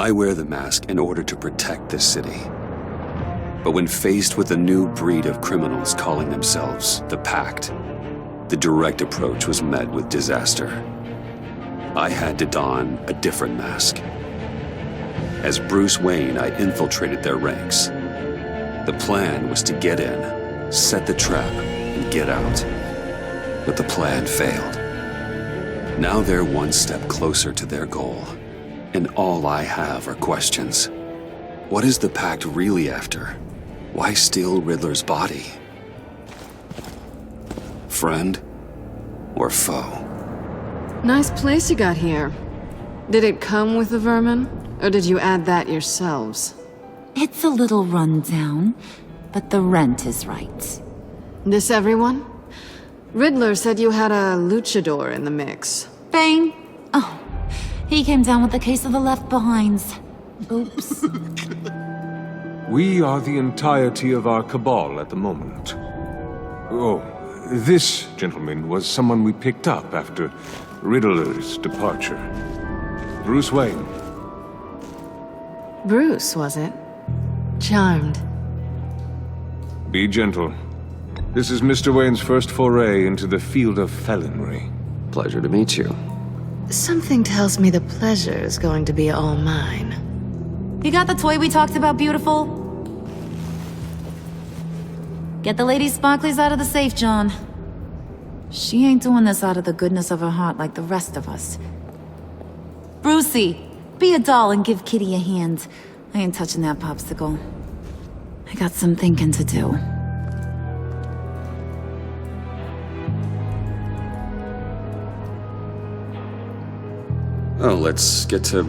I wear the mask in order to protect this city. But when faced with a new breed of criminals calling themselves the Pact, the direct approach was met with disaster. I had to don a different mask. As Bruce Wayne, I infiltrated their ranks. The plan was to get in, set the trap, and get out. But the plan failed. Now they're one step closer to their goal, and all I have are questions. What is the Pact really after? Why steal Riddler's body? Friend or foe? Nice place you got here. Did it come with the vermin, or did you add that yourselves? It's a little run down, but the rent is right. This everyone? Riddler said you had a luchador in the mix. Bane? Oh, he came down with a case of the Left Behinds. Oops. We are the entirety of our cabal at the moment. Oh, this gentleman was someone we picked up after Riddler's departure. Bruce Wayne. Bruce, was it? Charmed. Be gentle. This is Mr. Wayne's first foray into the field of felonry. Pleasure to meet you. Something tells me the pleasure is going to be all mine. You got the toy we talked about, beautiful? Get the lady sparklies out of the safe, John. She ain't doing this out of the goodness of her heart like the rest of us. Brucey, be a doll and give Kitty a hand. I ain't touching that popsicle. I got some thinking to do. Oh, let's get to...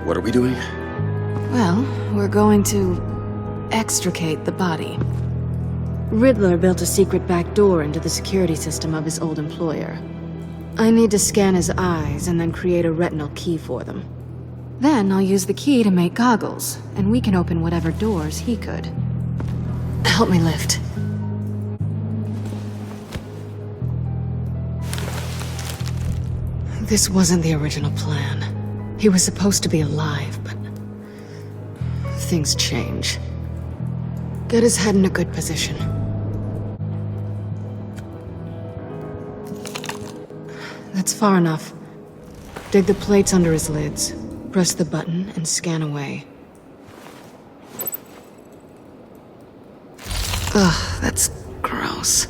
What are we doing? Well, we're going to extricate the body. Riddler built a secret back door into the security system of his old employer. I need to scan his eyes and then create a retinal key for them. Then I'll use the key to make goggles, and we can open whatever doors he could. Help me lift. This wasn't the original plan. He was supposed to be alive, but... things change. Get his head in a good position. That's far enough. Dig the plates under his lids. Press the button and scan away. Ugh, that's gross.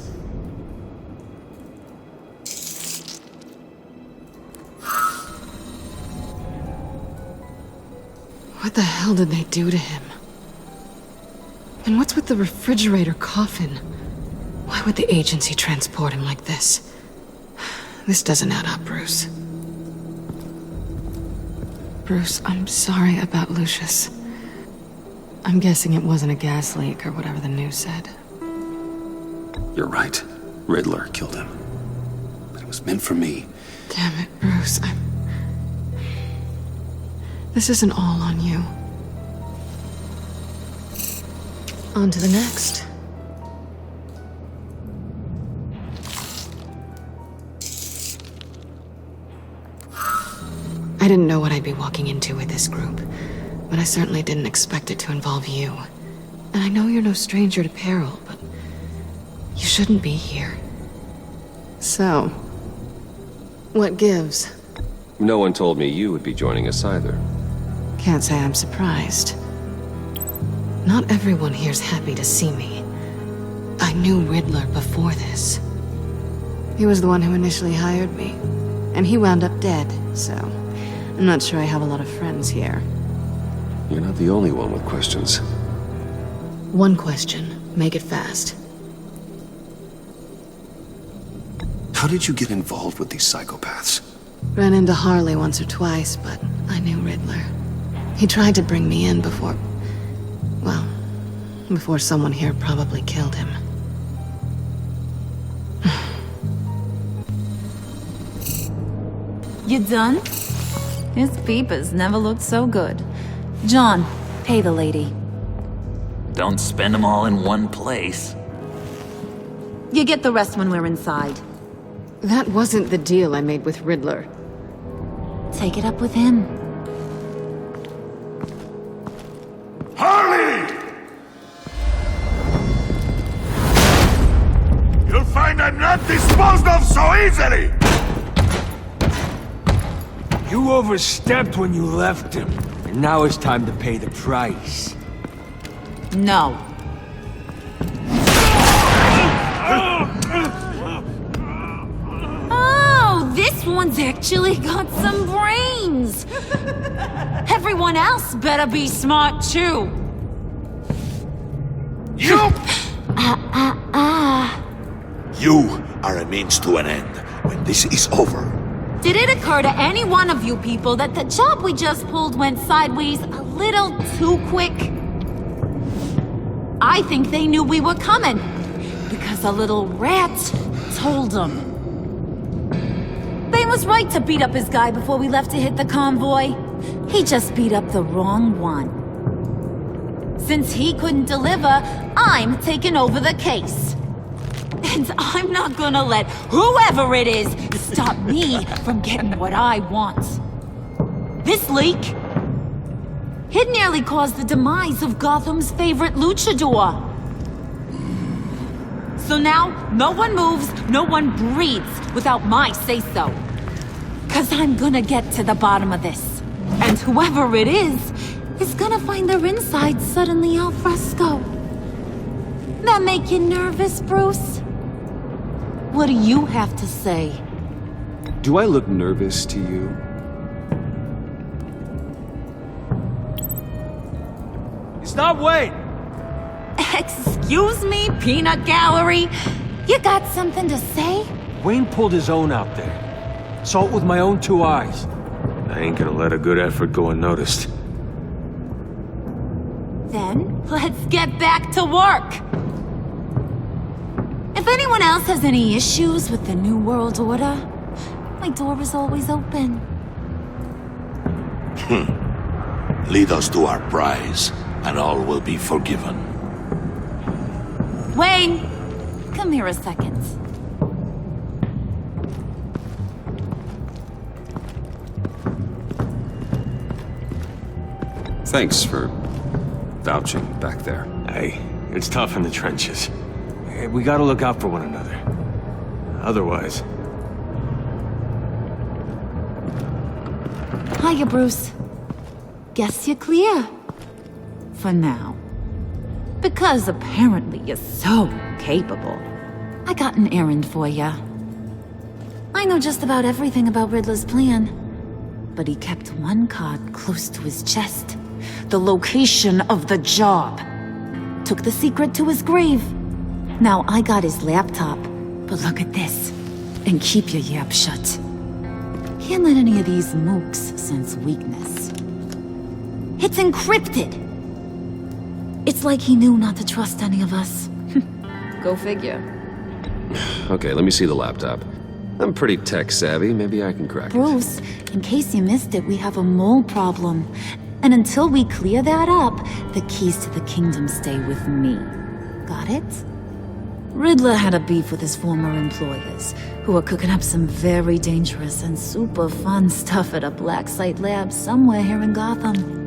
What the hell did they do to him? And what's with the refrigerator coffin? Why would the agency transport him like this? This doesn't add up, Bruce. Bruce, I'm sorry about Lucius. I'm guessing it wasn't a gas leak or whatever the news said. You're right. Riddler killed him. But it was meant for me. Damn it, Bruce. This isn't all on you. On to the next. I didn't know what I'd be walking into with this group, but I certainly didn't expect it to involve you. And I know you're no stranger to peril, but you shouldn't be here. So, what gives? No one told me you would be joining us either. Can't say I'm surprised. Not everyone here's happy to see me. I knew Riddler before this. He was the one who initially hired me, and he wound up dead, so I'm not sure I have a lot of friends here. You're not the only one with questions. One question. Make it fast. How did you get involved with these psychopaths? Ran into Harley once or twice, but I knew Riddler. He tried to bring me in before... well, before someone here probably killed him. You done? His peepers never looked so good. John, pay the lady. Don't spend them all in one place. You get the rest when we're inside. That wasn't the deal I made with Riddler. Take it up with him. disposed of so easily! You overstepped when you left him, and now it's time to pay the price. No. Oh, this one's actually got some brains. Everyone else better be smart too. You! You are a means to an end. When this is over, Did it occur to any one of you people that the job we just pulled went sideways a little too quick? I think they knew we were coming, because a little rat told them. They was right to beat up his guy before we left to hit the convoy. He just beat up the wrong one. Since he couldn't deliver, I'm taking over the case. And I'm not gonna let whoever it is stop me from getting what I want. This leak, it nearly caused the demise of Gotham's favorite luchador. So now, no one moves, no one breathes without my say-so. 'Cause I'm gonna get to the bottom of this. And whoever it is gonna find their insides suddenly al fresco. That make you nervous, Bruce? What do you have to say? Do I look nervous to you? Stop waiting! Excuse me, peanut gallery? You got something to say? Wayne pulled his own out there. Saw it with my own two eyes. I ain't gonna let a good effort go unnoticed. Then, let's get back to work. If anyone else has any issues with the New World Order, my door is always open. Lead us to our prize, and all will be forgiven. Wayne, come here a second. Thanks for vouching back there. Hey, it's tough in the trenches. We gotta look out for one another. Otherwise... Hiya, Bruce. Guess you're clear. For now. Because apparently you're so capable. I got an errand for ya. I know just about everything about Riddler's plan. But he kept one card close to his chest. The location of the job. Took the secret to his grave. Now I got his laptop. But look at this. And keep your yap shut. Can't let any of these mooks sense weakness. It's encrypted! It's like he knew not to trust any of us. Go figure. Okay, let me see the laptop. I'm pretty tech-savvy. Maybe I can crack it. Bruce, in case you missed it, we have a mole problem. And until we clear that up, the keys to the kingdom stay with me. Got it? Riddler had a beef with his former employers, who were cooking up some very dangerous and super fun stuff at a black site lab somewhere here in Gotham.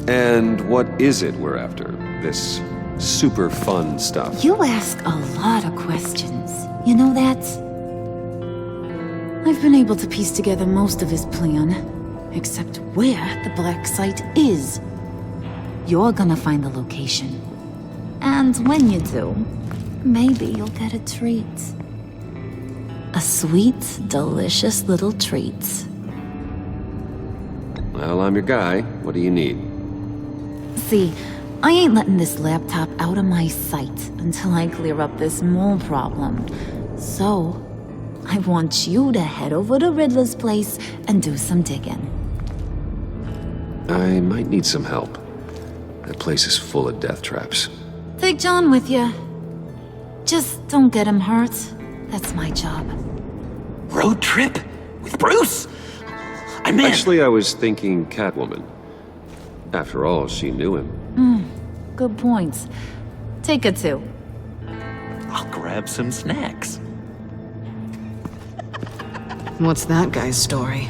And what is it we're after? This super fun stuff? You ask a lot of questions. You know that? I've been able to piece together most of his plan, except where the black site is. You're gonna find the location. And when you do, maybe you'll get a treat. A sweet, delicious little treat. Well, I'm your guy. What do you need? See, I ain't letting this laptop out of my sight until I clear up this mole problem. So, I want you to head over to Riddler's place and do some digging. I might need some help. That place is full of death traps. Take John with you. Just don't get him hurt. That's my job. Road trip? With Bruce? I'm in. Actually, I was thinking Catwoman. After all, she knew him. Good points. Take her too. I'll grab some snacks. What's that guy's story?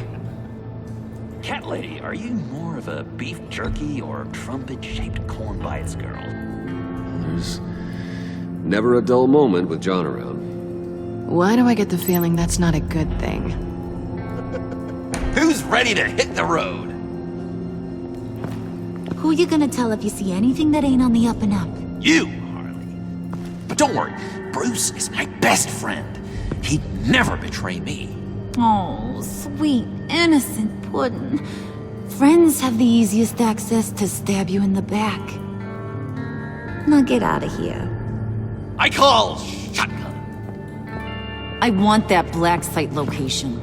Cat lady, are you more of a beef jerky or trumpet-shaped corn bites girl? There's never a dull moment with John around. Why do I get the feeling that's not a good thing? Who's ready to hit the road? Who you gonna tell if you see anything that ain't on the up and up? You, Harley. But don't worry, Bruce is my best friend. He'd never betray me. Oh, sweet, innocent puddin'. Friends have the easiest access to stab you in the back. Now get out of here. I call shotgun. I want that black site location.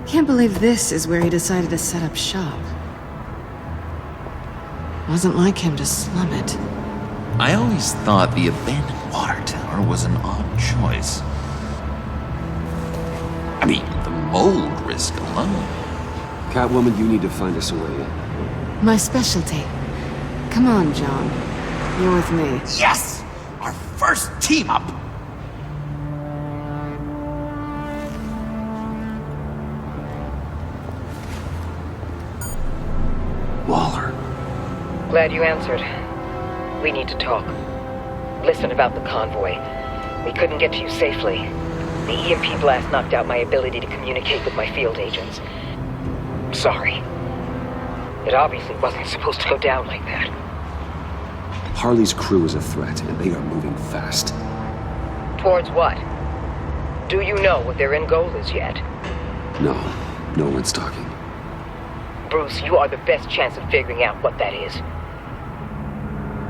Can't believe this is where he decided to set up shop. Wasn't like him to slum it. I always thought the abandoned water tower was an odd choice. I mean, the mold risk alone. Catwoman, you need to find us a way in. My specialty. Come on, John. You're with me. Yes! Our first team up! Waller. Glad you answered. We need to talk. Listen about the convoy. We couldn't get to you safely. The EMP blast knocked out my ability to communicate with my field agents. Sorry. It obviously wasn't supposed to go down like that. Harley's crew is a threat, and they are moving fast. Towards what? Do you know what their end goal is yet? No one's talking. Bruce, you are the best chance of figuring out what that is.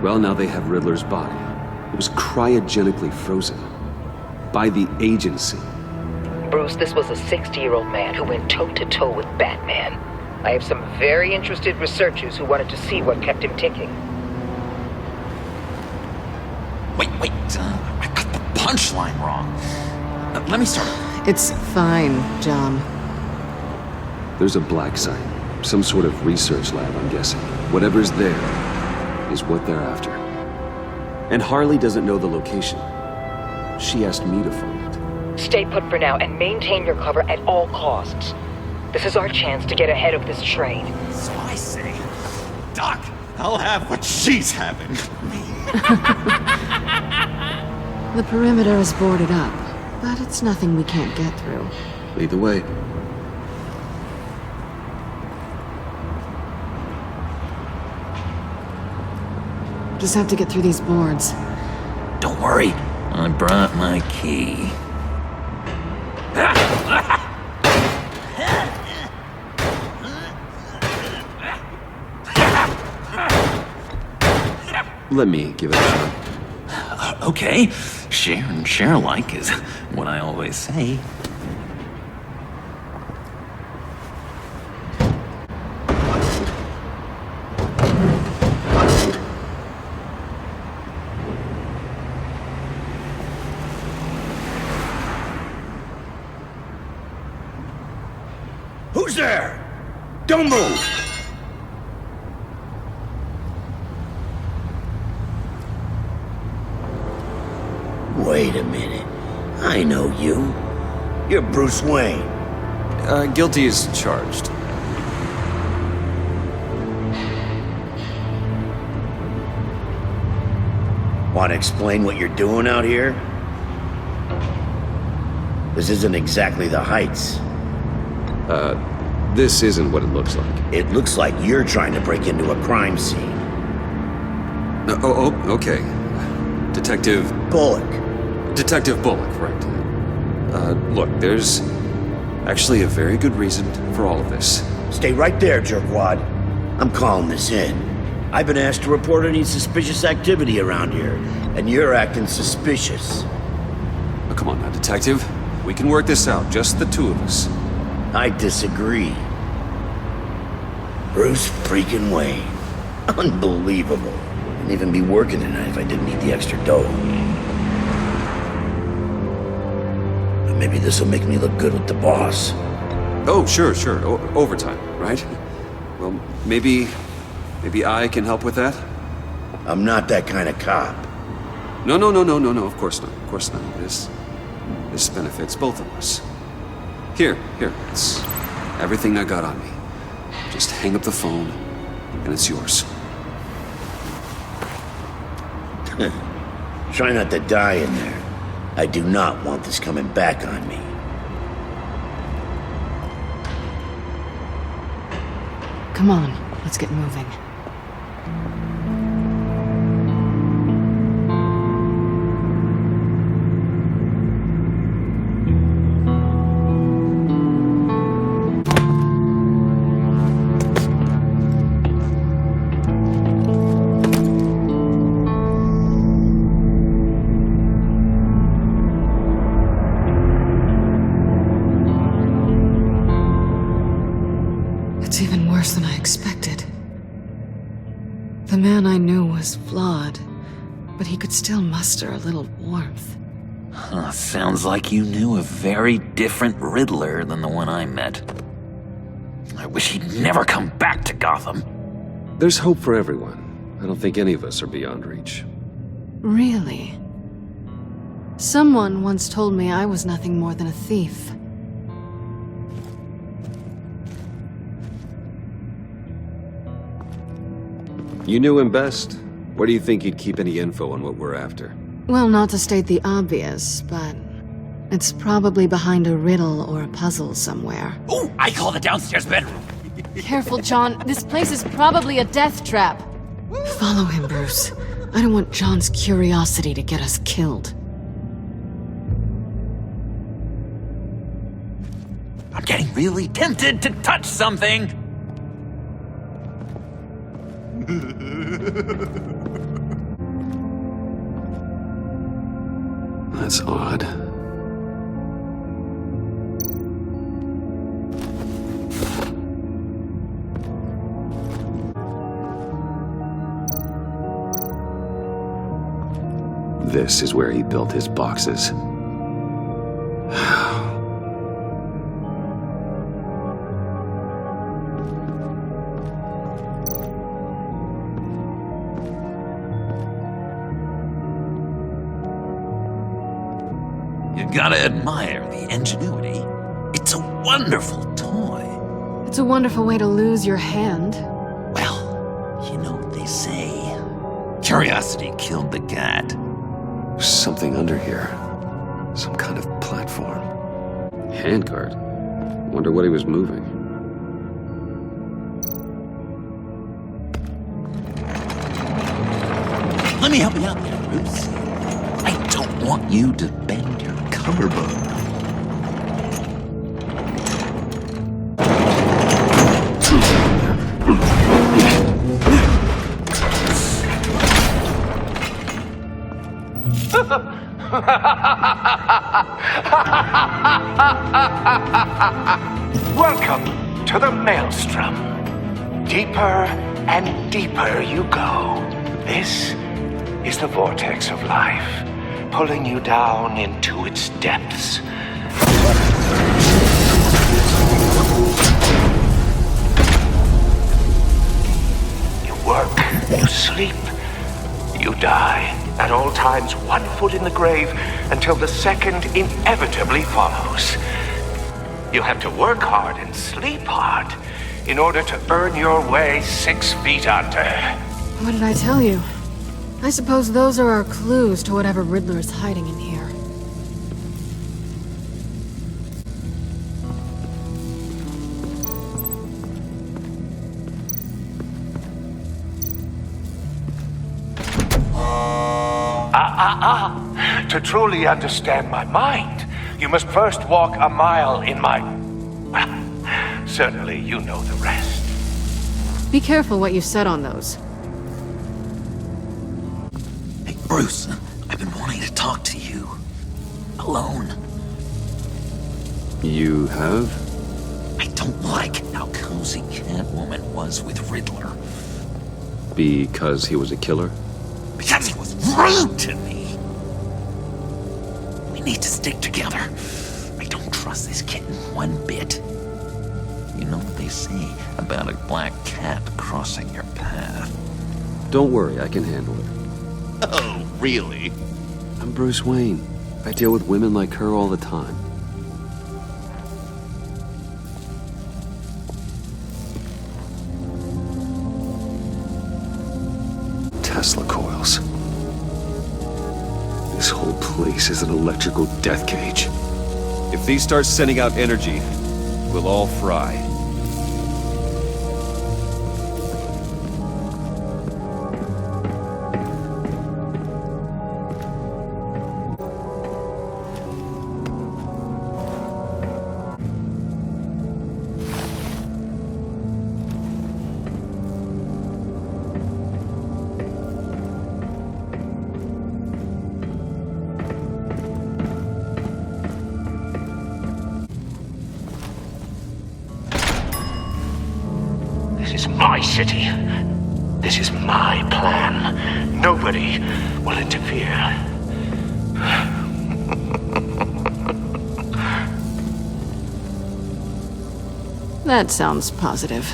Well, now they have Riddler's body. It was cryogenically frozen. By the agency. Bruce, this was a 60-year-old man who went toe-to-toe with Batman. I have some very interested researchers who wanted to see what kept him ticking. Wait, I got the punchline wrong. Let me start. It's fine, John. There's a black site. Some sort of research lab, I'm guessing. Whatever's there is what they're after. And Harley doesn't know the location. She asked me to find it. Stay put for now and maintain your cover at all costs. This is our chance to get ahead of this train. So I say, Doc, I'll have what she's having. The perimeter is boarded up, but it's nothing we can't get through. Lead the way. Just have to get through these boards. Don't worry, I brought my key. Let me give it a shot. Okay, share and share alike is what I always say. Who's there? Don't move! Wait a minute. I know you. You're Bruce Wayne. Guilty as charged. Want to explain what you're doing out here? This isn't exactly the Heights. This isn't what it looks like. It looks like you're trying to break into a crime scene. Okay. Detective Bullock. Bullock, right. Look, there's actually a very good reason for all of this. Stay right there, jerkwad. I'm calling this in. I've been asked to report any suspicious activity around here, and you're acting suspicious. Oh, come on now, Detective. We can work this out, just the two of us. I disagree. Bruce freaking Wayne. Unbelievable. I'd even be working tonight if I didn't need the extra dough. But maybe this'll make me look good with the boss. Oh, sure. Overtime, right? Well, maybe I can help with that? I'm not that kind of cop. No, of course not. Of course not. This benefits both of us. Here, it's everything I got on me. Just hang up the phone, and it's yours. Try not to die in there. I do not want this coming back on me. Come on, let's get moving. It's even worse than I expected. The man I knew was flawed, but he could still muster a little warmth. Huh, sounds like you knew a very different Riddler than the one I met. I wish he'd never come back to Gotham. There's hope for everyone. I don't think any of us are beyond reach. Really? Someone once told me I was nothing more than a thief. You knew him best. Where do you think he'd keep any info on what we're after? Well, not to state the obvious, but it's probably behind a riddle or a puzzle somewhere. Oh, I call the downstairs bedroom. Careful, John. This place is probably a death trap. Follow him, Bruce. I don't want John's curiosity to get us killed. I'm getting really tempted to touch something. That's odd. This is where he built his boxes. You gotta admire the ingenuity. It's a wonderful toy. It's a wonderful way to lose your hand. Well, you know what they say. Curiosity killed the cat. There's something under here. Some kind of platform. Handcart. Wonder what he was moving. Let me help you out there, Bruce. I don't want you to bend your collarbone. Welcome to the Maelstrom. Deeper and deeper you go. This is the vortex of life, pulling you down into its depths. You work, you sleep, you die. At all times, 1 foot in the grave until the second inevitably follows. You have to work hard and sleep hard in order to earn your way 6 feet under. What did I tell you? I suppose those are our clues to whatever Riddler is hiding in here. To truly understand my mind, you must first walk a mile in my... Well, certainly you know the rest. Be careful what you said on those. Hey, Bruce, I've been wanting to talk to you. Alone. You have? I don't like how cozy Catwoman was with Riddler. Because he was a killer? Because he was rude to me. We need to stick together. I don't trust this kitten one bit. You know what they say about a black cat crossing your path? Don't worry, I can handle it. Oh, really? I'm Bruce Wayne. I deal with women like her all the time. Tesla coils. This whole place is an electrical death cage. If these start sending out energy, we'll all fry. This is my city. This is my plan. Nobody will interfere. That sounds positive.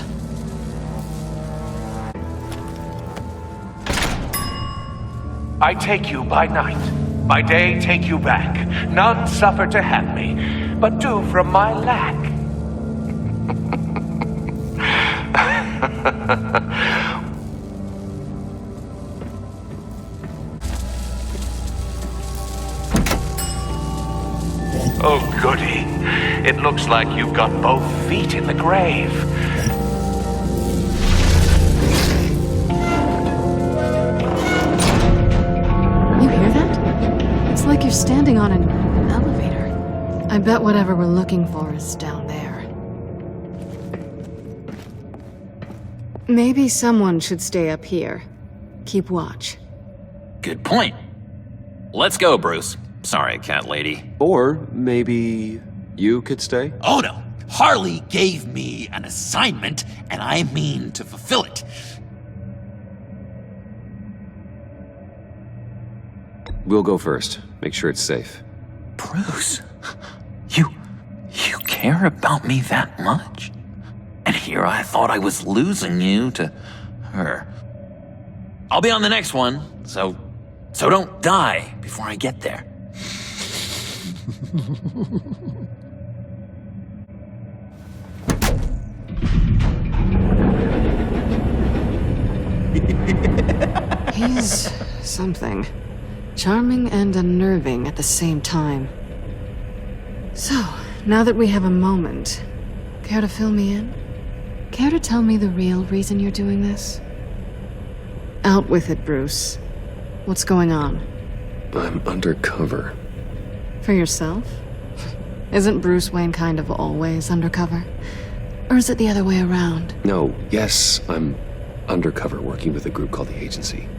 I take you by night. By day, take you back. None suffer to have me, but do from my lack. Oh, goody. It looks like you've got both feet in the grave. You hear that? It's like you're standing on an elevator. I bet whatever we're looking for is down there. Maybe someone should stay up here. Keep watch. Good point. Let's go, Bruce. Sorry, cat lady. Or maybe you could stay? Oh no! Harley gave me an assignment, and I mean to fulfill it. We'll go first. Make sure it's safe. Bruce, you care about me that much? And here I thought I was losing you to her. I'll be on the next one, so don't die before I get there. He's something. Charming and unnerving at the same time. So, now that we have a moment, care to fill me in? Care to tell me the real reason you're doing this? Out with it, Bruce. What's going on? I'm undercover. For yourself? Isn't Bruce Wayne kind of always undercover? Or is it the other way around? No, yes, I'm undercover working with a group called the Agency.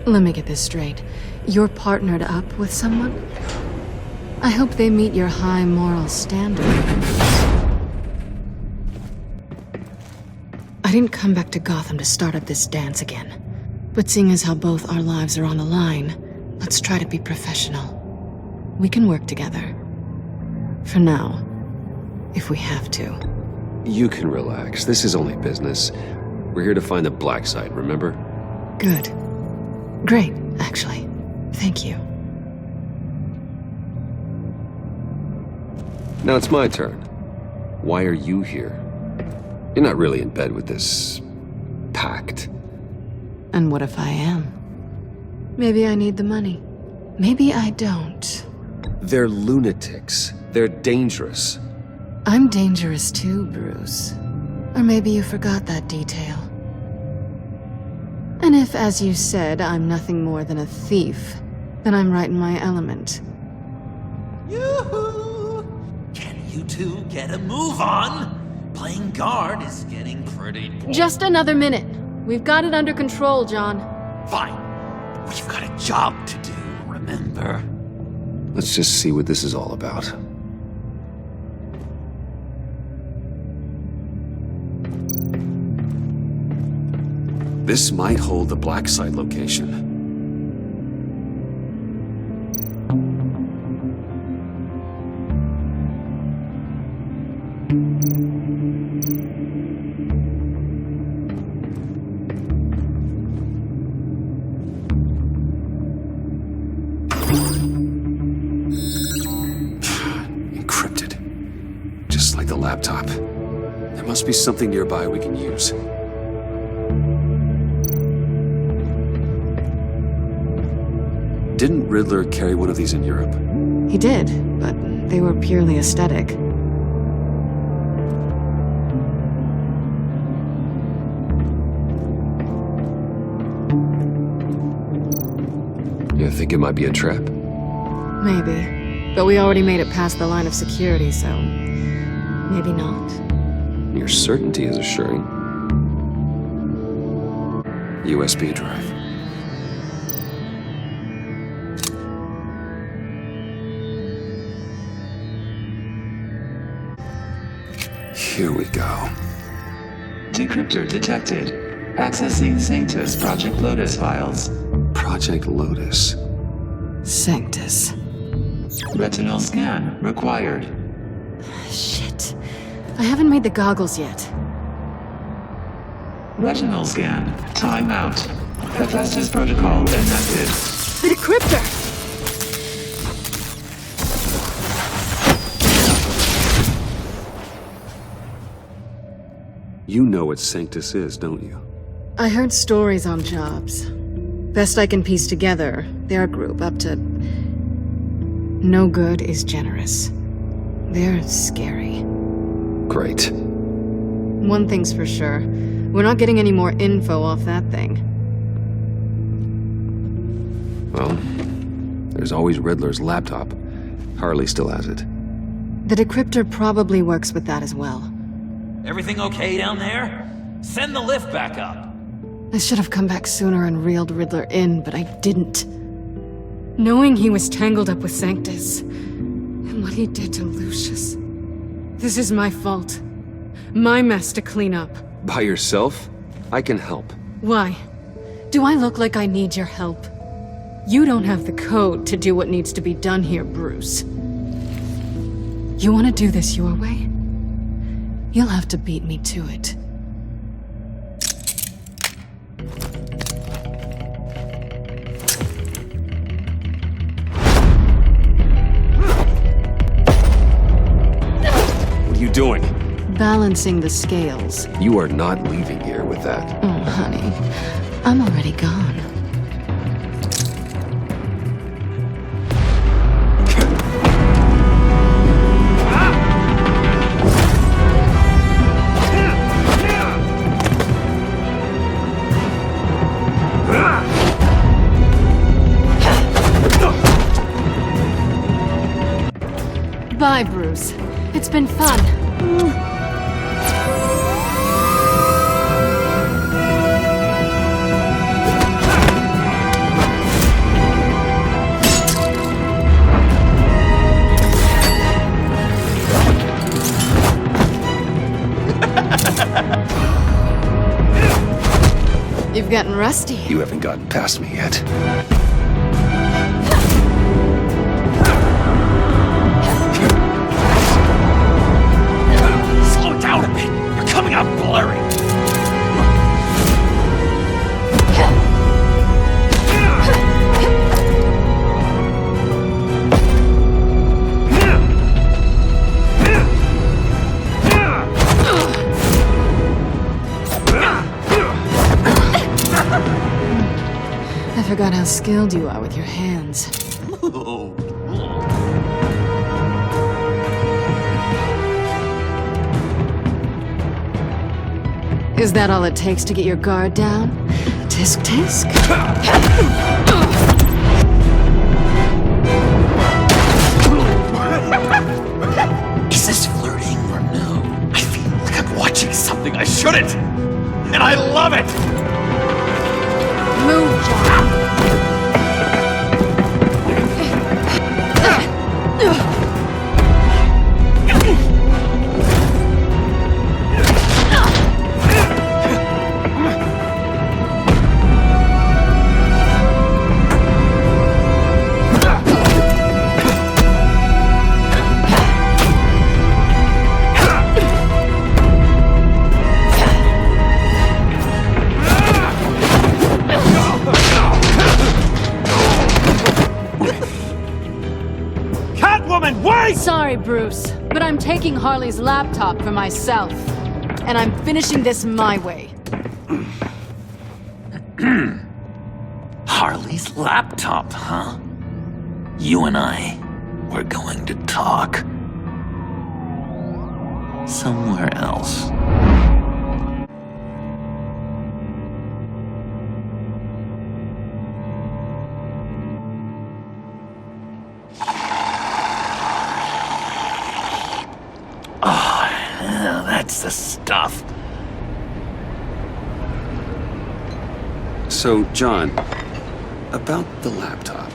Let me get this straight. You're partnered up with someone? I hope they meet your high moral standard. I didn't come back to Gotham to start up this dance again. But seeing as how both our lives are on the line, let's try to be professional. We can work together. For now. If we have to. You can relax. This is only business. We're here to find the black side, remember? Good. Great, actually. Thank you. Now it's my turn. Why are you here? You're not really in bed with this Pact. And what if I am? Maybe I need the money. Maybe I don't. They're lunatics. They're dangerous. I'm dangerous too, Bruce. Or maybe you forgot that detail. And if, as you said, I'm nothing more than a thief, then I'm right in my element. Yoo-hoo! Can you two get a move on? Playing guard is getting pretty boring. Just another minute. We've got it under control, John. Fine. We've got a job to do, remember? Let's just see what this is all about. This might hold the black site location. Encrypted. Just like the laptop. There must be something nearby we can use. Didn't Riddler carry one of these in Europe? He did, but they were purely aesthetic. You think it might be a trap? Maybe. But we already made it past the line of security, so maybe not. Your certainty is assuring. USB drive. Here we go. Decryptor detected. Accessing Sanctus Project Lotus files. Project Lotus. Sanctus. Retinal scan required. Shit. I haven't made the goggles yet. Retinal scan. Timeout. Hephaestus protocol enacted. The decryptor! You know what Sanctus is, don't you? I heard stories on jobs. Best I can piece together, they're a group up to... No good is generous. They're scary. Great. One thing's for sure. We're not getting any more info off that thing. Well, there's always Riddler's laptop. Harley still has it. The decryptor probably works with that as well. Everything okay down there? Send the lift back up. I should have come back sooner and reeled Riddler in, but I didn't. Knowing he was tangled up with Sanctus, and what he did to Lucius. This is my fault. My mess to clean up. By yourself? I can help. Why? Do I look like I need your help? You don't have the code to do what needs to be done here, Bruce. You want to do this your way? You'll have to beat me to it. What are you doing? Balancing the scales. You are not leaving here with that. Oh, honey. I'm already gone. Bye, Bruce. It's been fun. You've gotten rusty. You haven't gotten past me yet. Slow down a bit. You're coming out blurry. I forgot how skilled you are with your hands. Is that all it takes to get your guard down? Tisk tisk? Is this flirting or no? I feel like I'm watching something I shouldn't. And I love it! Move, John. Bruce, but I'm taking Harley's laptop for myself. And I'm finishing this my way. Harley's laptop, huh? You and I, we're going to talk. Somewhere else. Oh, yeah, that's the stuff. So, John, about the laptop.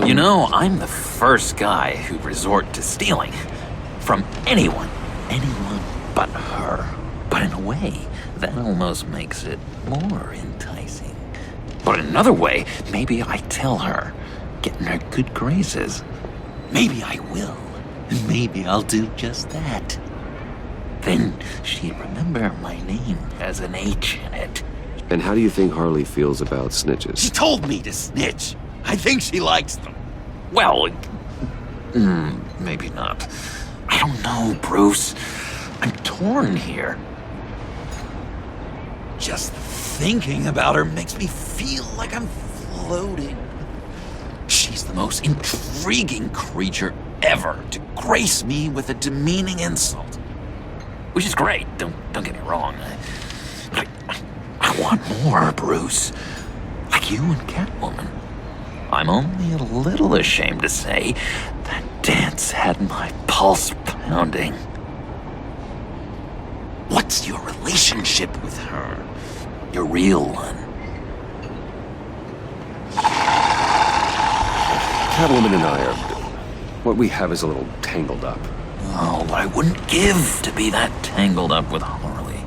You know, I'm the first guy who'd resort to stealing. From anyone but her. But in a way, that almost makes it more enticing. But in another way, maybe I tell her, get in her good graces. Maybe I will. And maybe I'll do just that. Then she'd remember my name has an H in it. And how do you think Harley feels about snitches? She told me to snitch. I think she likes them. Well, maybe not. I don't know, Bruce. I'm torn here. Just thinking about her makes me feel like I'm floating. She's the most intriguing creature ever to grace me with a demeaning insult. Which is great, don't get me wrong. I want more, Bruce. Like you and Catwoman. I'm only a little ashamed to say that dance had my pulse pounding. What's your relationship with her? Your real one. Catwoman and I are... what we have is a little tangled up. Oh, but I wouldn't give to be that tangled up with Harley.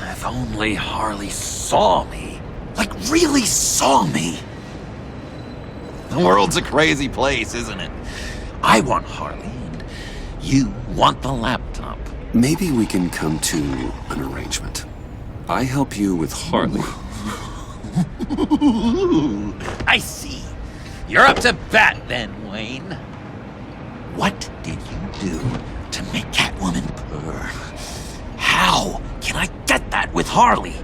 If only Harley saw me. Like, really saw me. The world's a crazy place, isn't it? I want Harley, and you want the laptop. Maybe we can come to an arrangement. I help you with Harley. I see. You're up to bat then, Wayne. What did you do to make Catwoman purr? How can I get that with Harley?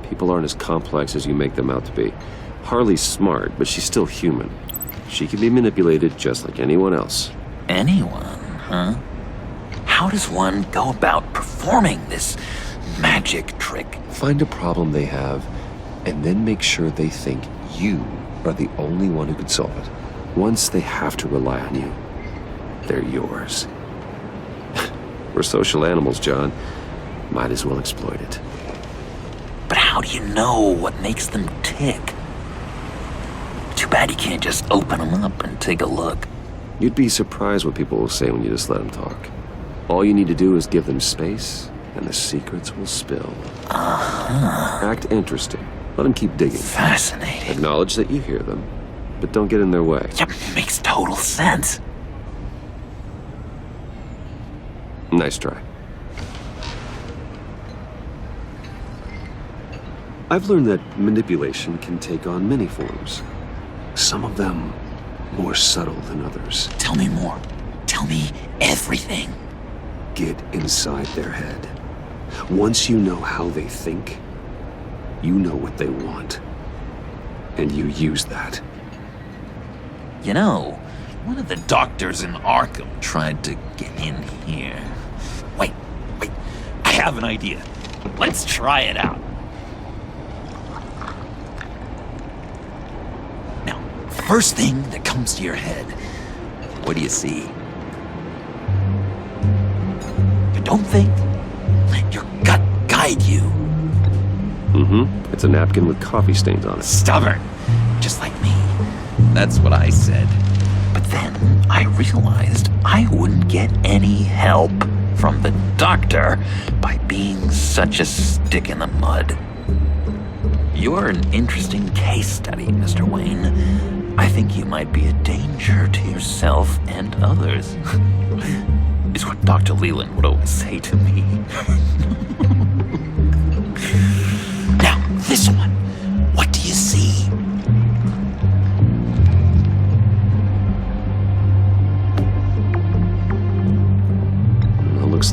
People aren't as complex as you make them out to be. Harley's smart, but she's still human. She can be manipulated just like anyone else. Anyone, huh? How does one go about performing this magic trick? Find a problem they have, and then make sure they think you are the only one who can solve it. Once they have to rely on you, they're yours. We're social animals, John. Might as well exploit it. But how do you know what makes them tick? Too bad you can't just open them up and take a look. You'd be surprised what people will say when you just let them talk. All you need to do is give them space, and the secrets will spill. Act interesting. Let them keep digging. Fascinating. Acknowledge that you hear them, but don't get in their way. Yep, makes total sense. Nice try. I've learned that manipulation can take on many forms. Some of them more subtle than others. Tell me more. Tell me everything. Get inside their head. Once you know how they think, you know what they want. And you use that. You know, one of the doctors in Arkham tried to get in here. Wait. I have an idea. Let's try it out. Now, first thing that comes to your head, what do you see? But don't think. Let your gut guide you. It's a napkin with coffee stains on it. Stubborn, just like me. That's what I said. But then I realized I wouldn't get any help from the doctor by being such a stick in the mud. You're an interesting case study, Mr. Wayne. I think you might be a danger to yourself and others. Is what Dr. Leland would always say to me. Now, this one.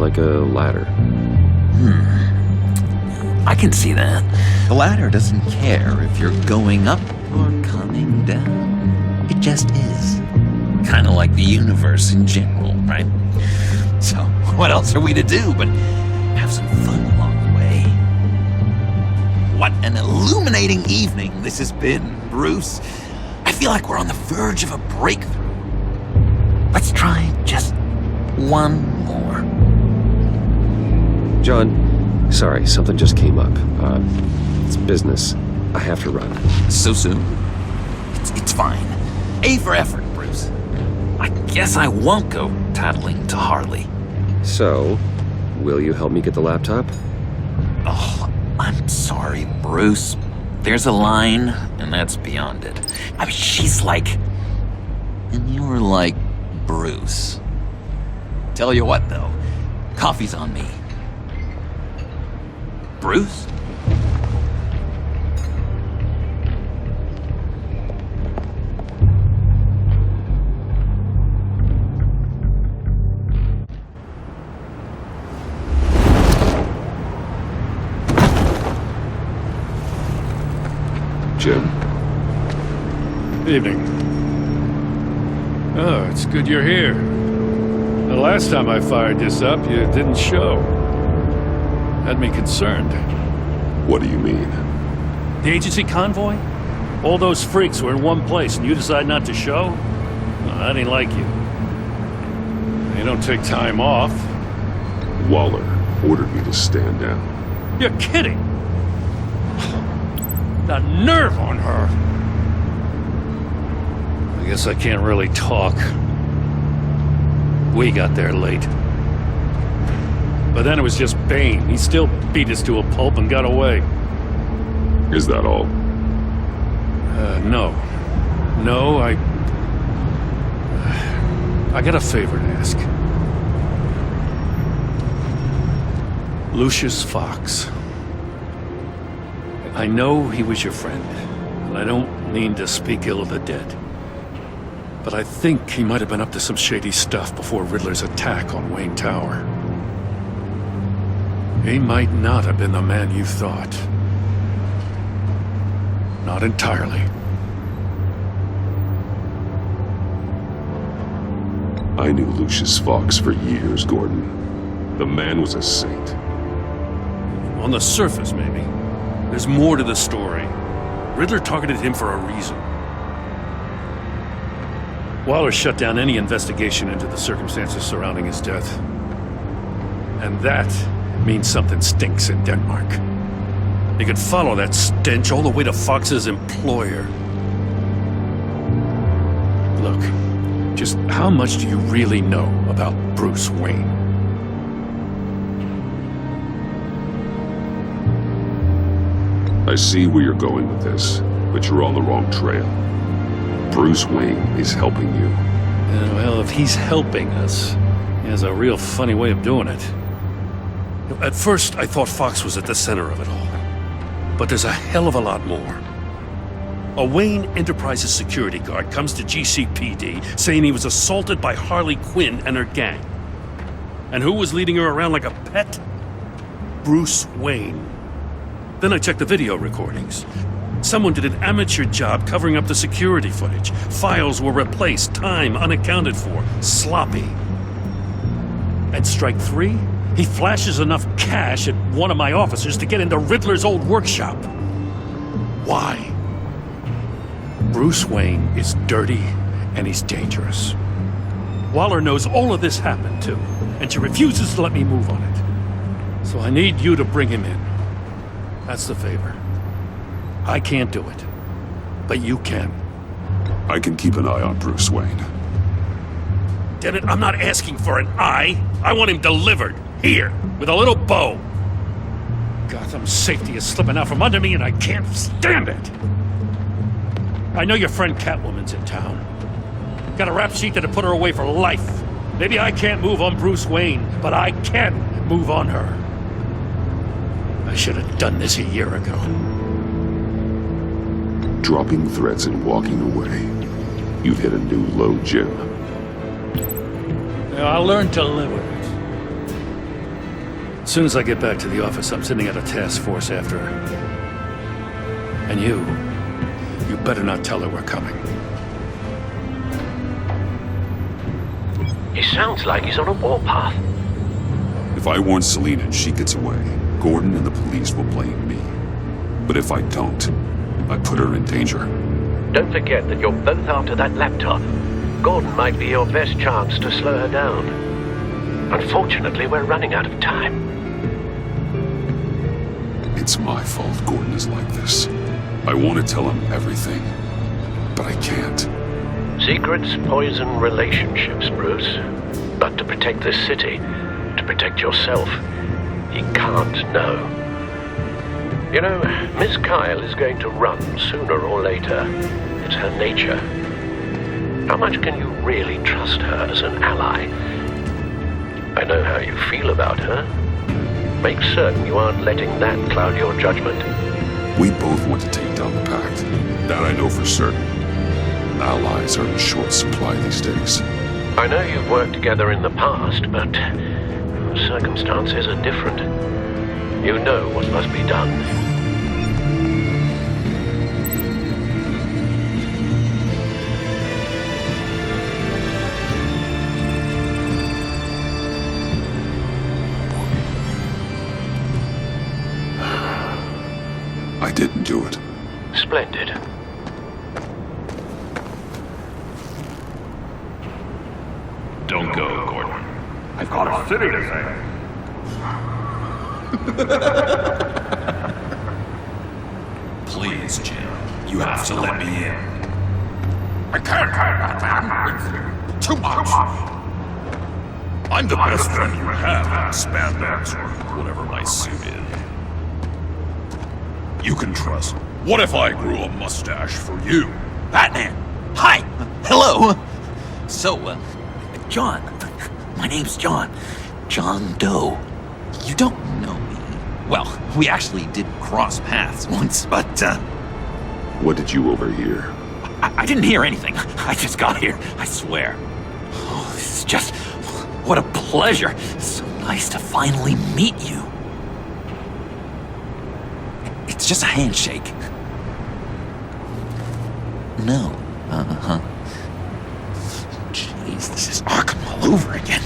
like a ladder. I can see that. The ladder doesn't care if you're going up or coming down. It just is. Kind of like the universe in general, right? So, what else are we to do but have some fun along the way? What an illuminating evening this has been, Bruce. I feel like we're on the verge of a breakthrough. Let's try just one more. John, sorry, something just came up. It's business. I have to run. So soon? It's fine. A for effort, Bruce. I guess I won't go tattling to Harley. So, will you help me get the laptop? Oh, I'm sorry, Bruce. There's a line, and that's beyond it. I mean, she's like... And you're like Bruce. Tell you what, though. Coffee's on me. Bruce? Jim. Evening. Oh, it's good you're here. The last time I fired this up, you didn't show. Had me concerned. What do you mean? The agency convoy? All those freaks were in one place and you decide not to show? Well, I didn't like you. You don't take time off. Waller ordered me to stand down. You're kidding! The nerve on her! I guess I can't really talk. We got there late. But then it was just Bane. He still beat us to a pulp and got away. Is that all? No. No, I got a favor to ask. Lucius Fox. I know he was your friend, and I don't mean to speak ill of the dead. But I think he might have been up to some shady stuff before Riddler's attack on Wayne Tower. He might not have been the man you thought. Not entirely. I knew Lucius Fox for years, Gordon. The man was a saint. On the surface, maybe. There's more to the story. Riddler targeted him for a reason. Waller shut down any investigation into the circumstances surrounding his death. And that means something stinks in Denmark. You could follow that stench all the way to Fox's employer. Look, just how much do you really know about Bruce Wayne? I see where you're going with this, but you're on the wrong trail. Bruce Wayne is helping you. Well, if he's helping us, he has a real funny way of doing it. At first, I thought Fox was at the center of it all. But there's a hell of a lot more. A Wayne Enterprises security guard comes to GCPD saying he was assaulted by Harley Quinn and her gang. And who was leading her around like a pet? Bruce Wayne. Then I checked the video recordings. Someone did an amateur job covering up the security footage. Files were replaced, time unaccounted for, sloppy. At strike 3, he flashes enough cash at one of my officers to get into Riddler's old workshop. Why? Bruce Wayne is dirty and he's dangerous. Waller knows all of this happened too, and she refuses to let me move on it. So I need you to bring him in. That's the favor. I can't do it, but you can. I can keep an eye on Bruce Wayne. Damn it, I'm not asking for an eye. I want him delivered. Here, with a little bow. Gotham's safety is slipping out from under me and I can't stand it. I know your friend Catwoman's in town. Got a rap sheet that'll put her away for life. Maybe I can't move on Bruce Wayne, but I can move on her. I should have done this a year ago. Dropping threats and walking away. You've hit a new low, Jim. I'll learn to live with it. As soon as I get back to the office, I'm sending out a task force after her. And you better not tell her we're coming. He sounds like he's on a warpath. If I warn Selina and she gets away, Gordon and the police will blame me. But if I don't, I put her in danger. Don't forget that you're both after that laptop. Gordon might be your best chance to slow her down. Unfortunately, we're running out of time. It's my fault Gordon is like this. I want to tell him everything, but I can't. Secrets poison relationships, Bruce. But to protect this city, to protect yourself, you can't know. You know, Miss Kyle is going to run sooner or later. It's her nature. How much can you really trust her as an ally? I know how you feel about her. Make certain you aren't letting that cloud your judgment. We both want to take down the Pact. That I know for certain. Allies are in short supply these days. I know you've worked together in the past, but circumstances are different. You know what must be done. I didn't do it. Splendid. Don't go, Gordon. I've got a city to save. Please, Jim. You have to let me in. I can't. It's too much. I'm the best friend you have in spandex or whatever my suit is. You can trust. What if I grew a mustache for you? Batman! Hi! Hello! So, John. My name's John. John Doe. You don't know me. Well, we actually did cross paths once, but, What did you overhear? I didn't hear anything. I just got here, I swear. Oh, this is just... What a pleasure. So nice to finally meet you. It's just a handshake. No. Uh-huh. Jeez, this is Arkham all over again.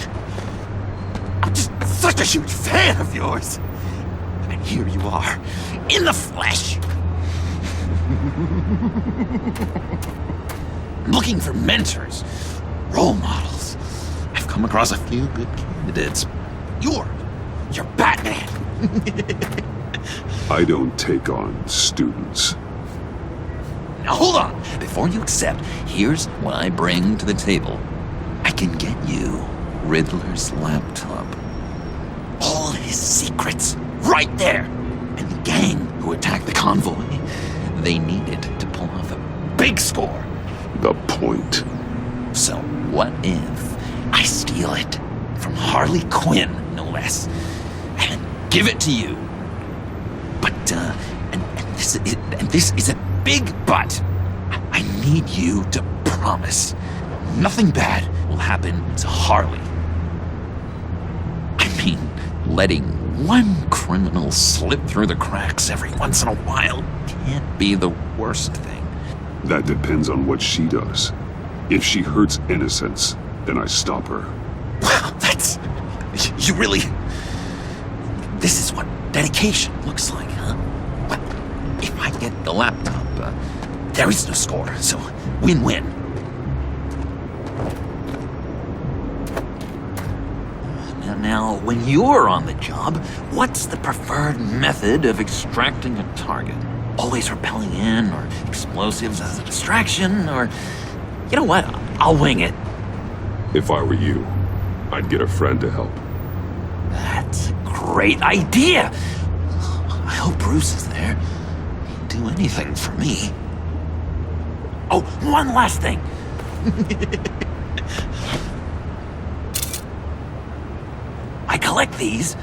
I'm just such a huge fan of yours. And here you are, in the flesh. I'm looking for mentors, role models. I've come across a few good candidates. You're Batman. I don't take on students. Now hold on. Before you accept, here's what I bring to the table. I can get you Riddler's laptop. All his secrets, right there. And the gang who attacked the convoy, they needed to pull off a big score. The point. So what if I steal it from Harley Quinn, no less, and give it to you? But, and this is a big but. I need you to promise nothing bad will happen to Harley. I mean, letting one criminal slip through the cracks every once in a while can't be the worst thing. That depends on what she does. If she hurts innocents, then I stop her. Wow, that's... You really... This is what dedication looks like, huh? Well, if I get the laptop, there is no score, so win-win. Now, when you're on the job, what's the preferred method of extracting a target? Always rappelling in, or explosives as a distraction, or... You know what? I'll wing it. If I were you, I'd get a friend to help. That's a great idea! I hope Bruce is there. He'd do anything for me. Oh, one last thing! I collect these.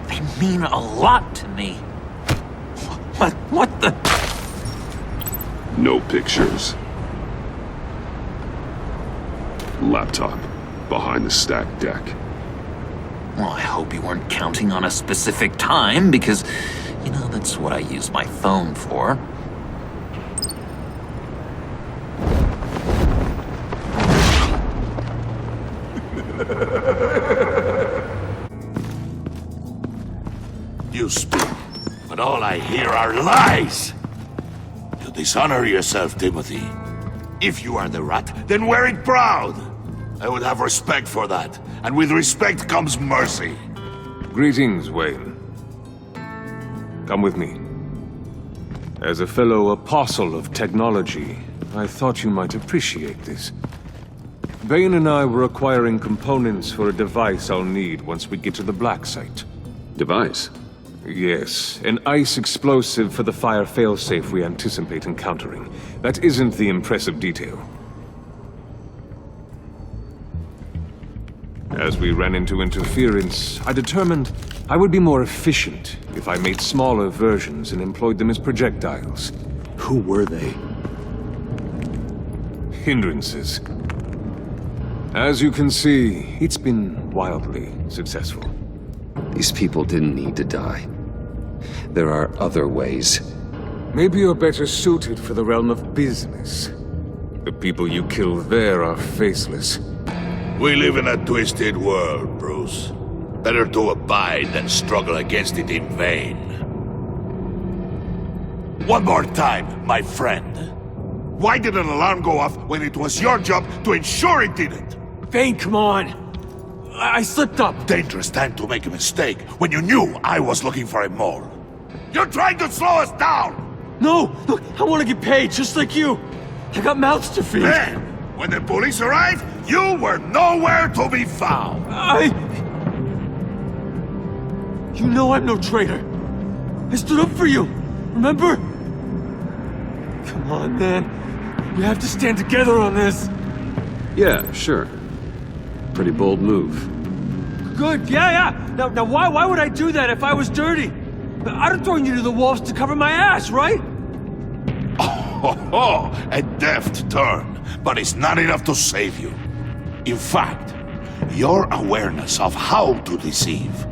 They mean a lot to me. What the... No pictures. Laptop behind the stacked deck. Well, I hope you weren't counting on a specific time, because, you know, that's what I use my phone for. You speak, but all I hear are lies! You dishonor yourself, Timothy. If you are the rat, then wear it proud! I would have respect for that, and with respect comes mercy. Greetings, Wayne. Come with me. As a fellow apostle of technology, I thought you might appreciate this. Bane and I were acquiring components for a device I'll need once we get to the Black Site. Device? Yes, an ice explosive for the fire failsafe we anticipate encountering. That isn't the impressive detail. As we ran into interference, I determined I would be more efficient if I made smaller versions and employed them as projectiles. Who were they? Hindrances. As you can see, it's been wildly successful. These people didn't need to die. There are other ways. Maybe you're better suited for the realm of business. The people you kill there are faceless. We live in a twisted world, Bruce. Better to abide than struggle against it in vain. One more time, my friend. Why did an alarm go off when it was your job to ensure it didn't? Bane, come on! I slipped up! Dangerous time to make a mistake when you knew I was looking for a mole. You're trying to slow us down! No! Look, I want to get paid, just like you! I got mouths to feed! Then, when the police arrived, you were nowhere to be found! You know I'm no traitor! I stood up for you! Remember? Come on, man. We have to stand together on this! Yeah, sure. Pretty bold move. Good, yeah. Now why would I do that if I was dirty? I'd have thrown you to the wolves to cover my ass, right? Oh, a deft turn, but it's not enough to save you. In fact, your awareness of how to deceive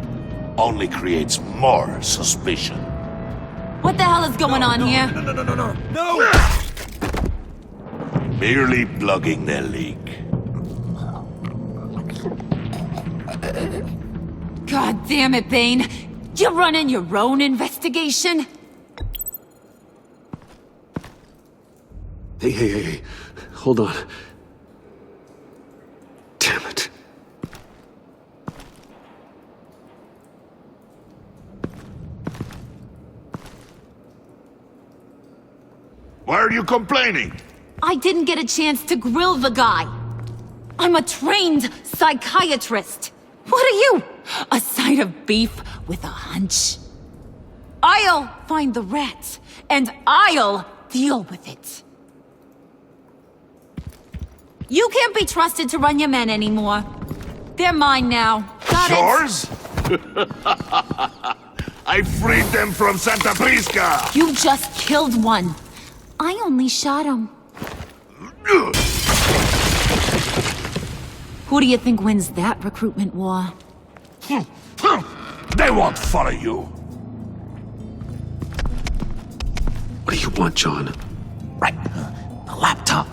only creates more suspicion. What the hell is going on here? No! Merely plugging the leak. God damn it, Bane. You're running your own investigation? Hey. Hold on. Damn it. Why are you complaining? I didn't get a chance to grill the guy. I'm a trained psychiatrist. What are you? A side of beef with a hunch? I'll find the rat, and I'll deal with it. You can't be trusted to run your men anymore. They're mine now. Got Yours? I freed them from Santa Prisca! You just killed one. I only shot him. Who do you think wins that recruitment war? They won't follow you. What do you want, John? Right, the laptop.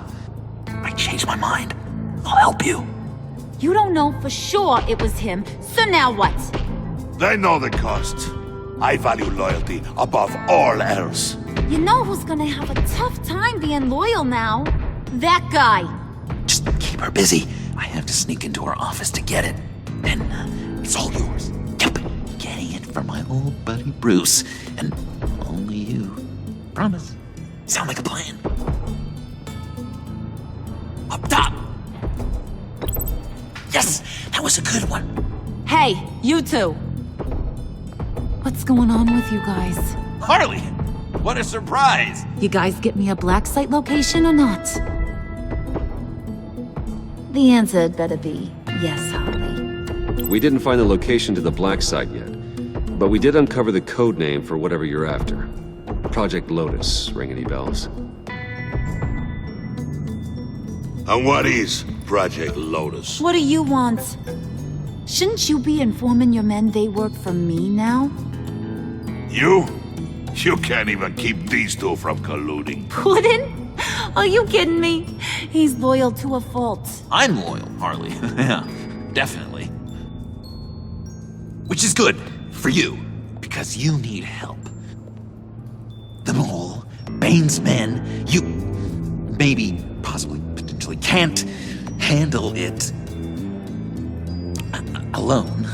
I changed my mind. I'll help you. You don't know for sure it was him, so now what? They know the cost. I value loyalty above all else. You know who's gonna have a tough time being loyal now? That guy. Just keep her busy. I have to sneak into her office to get it. And it's all yours. Yep, getting it from my old buddy Bruce. And only you. Promise. Sound like a plan? Up top! Yes! That was a good one. Hey, you two. What's going on with you guys? Harley! What a surprise! You guys get me a black site location or not? The answer had better be yes, Harley. We didn't find the location to the black site yet, but we did uncover the code name for whatever you're after. Project Lotus. Ring any bells? And what is Project Lotus? What do you want? Shouldn't you be informing your men they work for me now? You? You can't even keep these two from colluding. Puddin'? Are you kidding me? He's loyal to a fault. I'm loyal, Harley. Yeah, definitely. Which is good for you, because you need help. The Mole, Bane's men, you maybe, possibly, potentially can't handle it alone.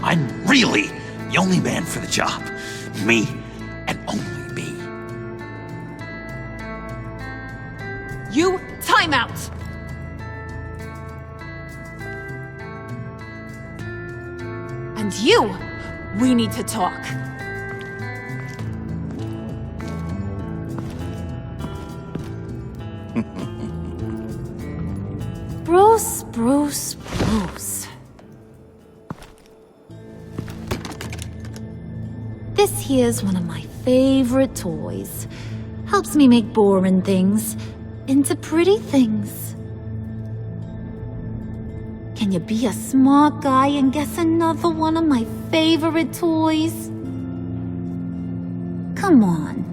I'm really the only man for the job. Me, and only me. You, time out! And you, we need to talk. Bruce. This here's one of my favorite toys. Helps me make boring things into pretty things. Can you be a smart guy and guess another one of my favorite toys? Come on,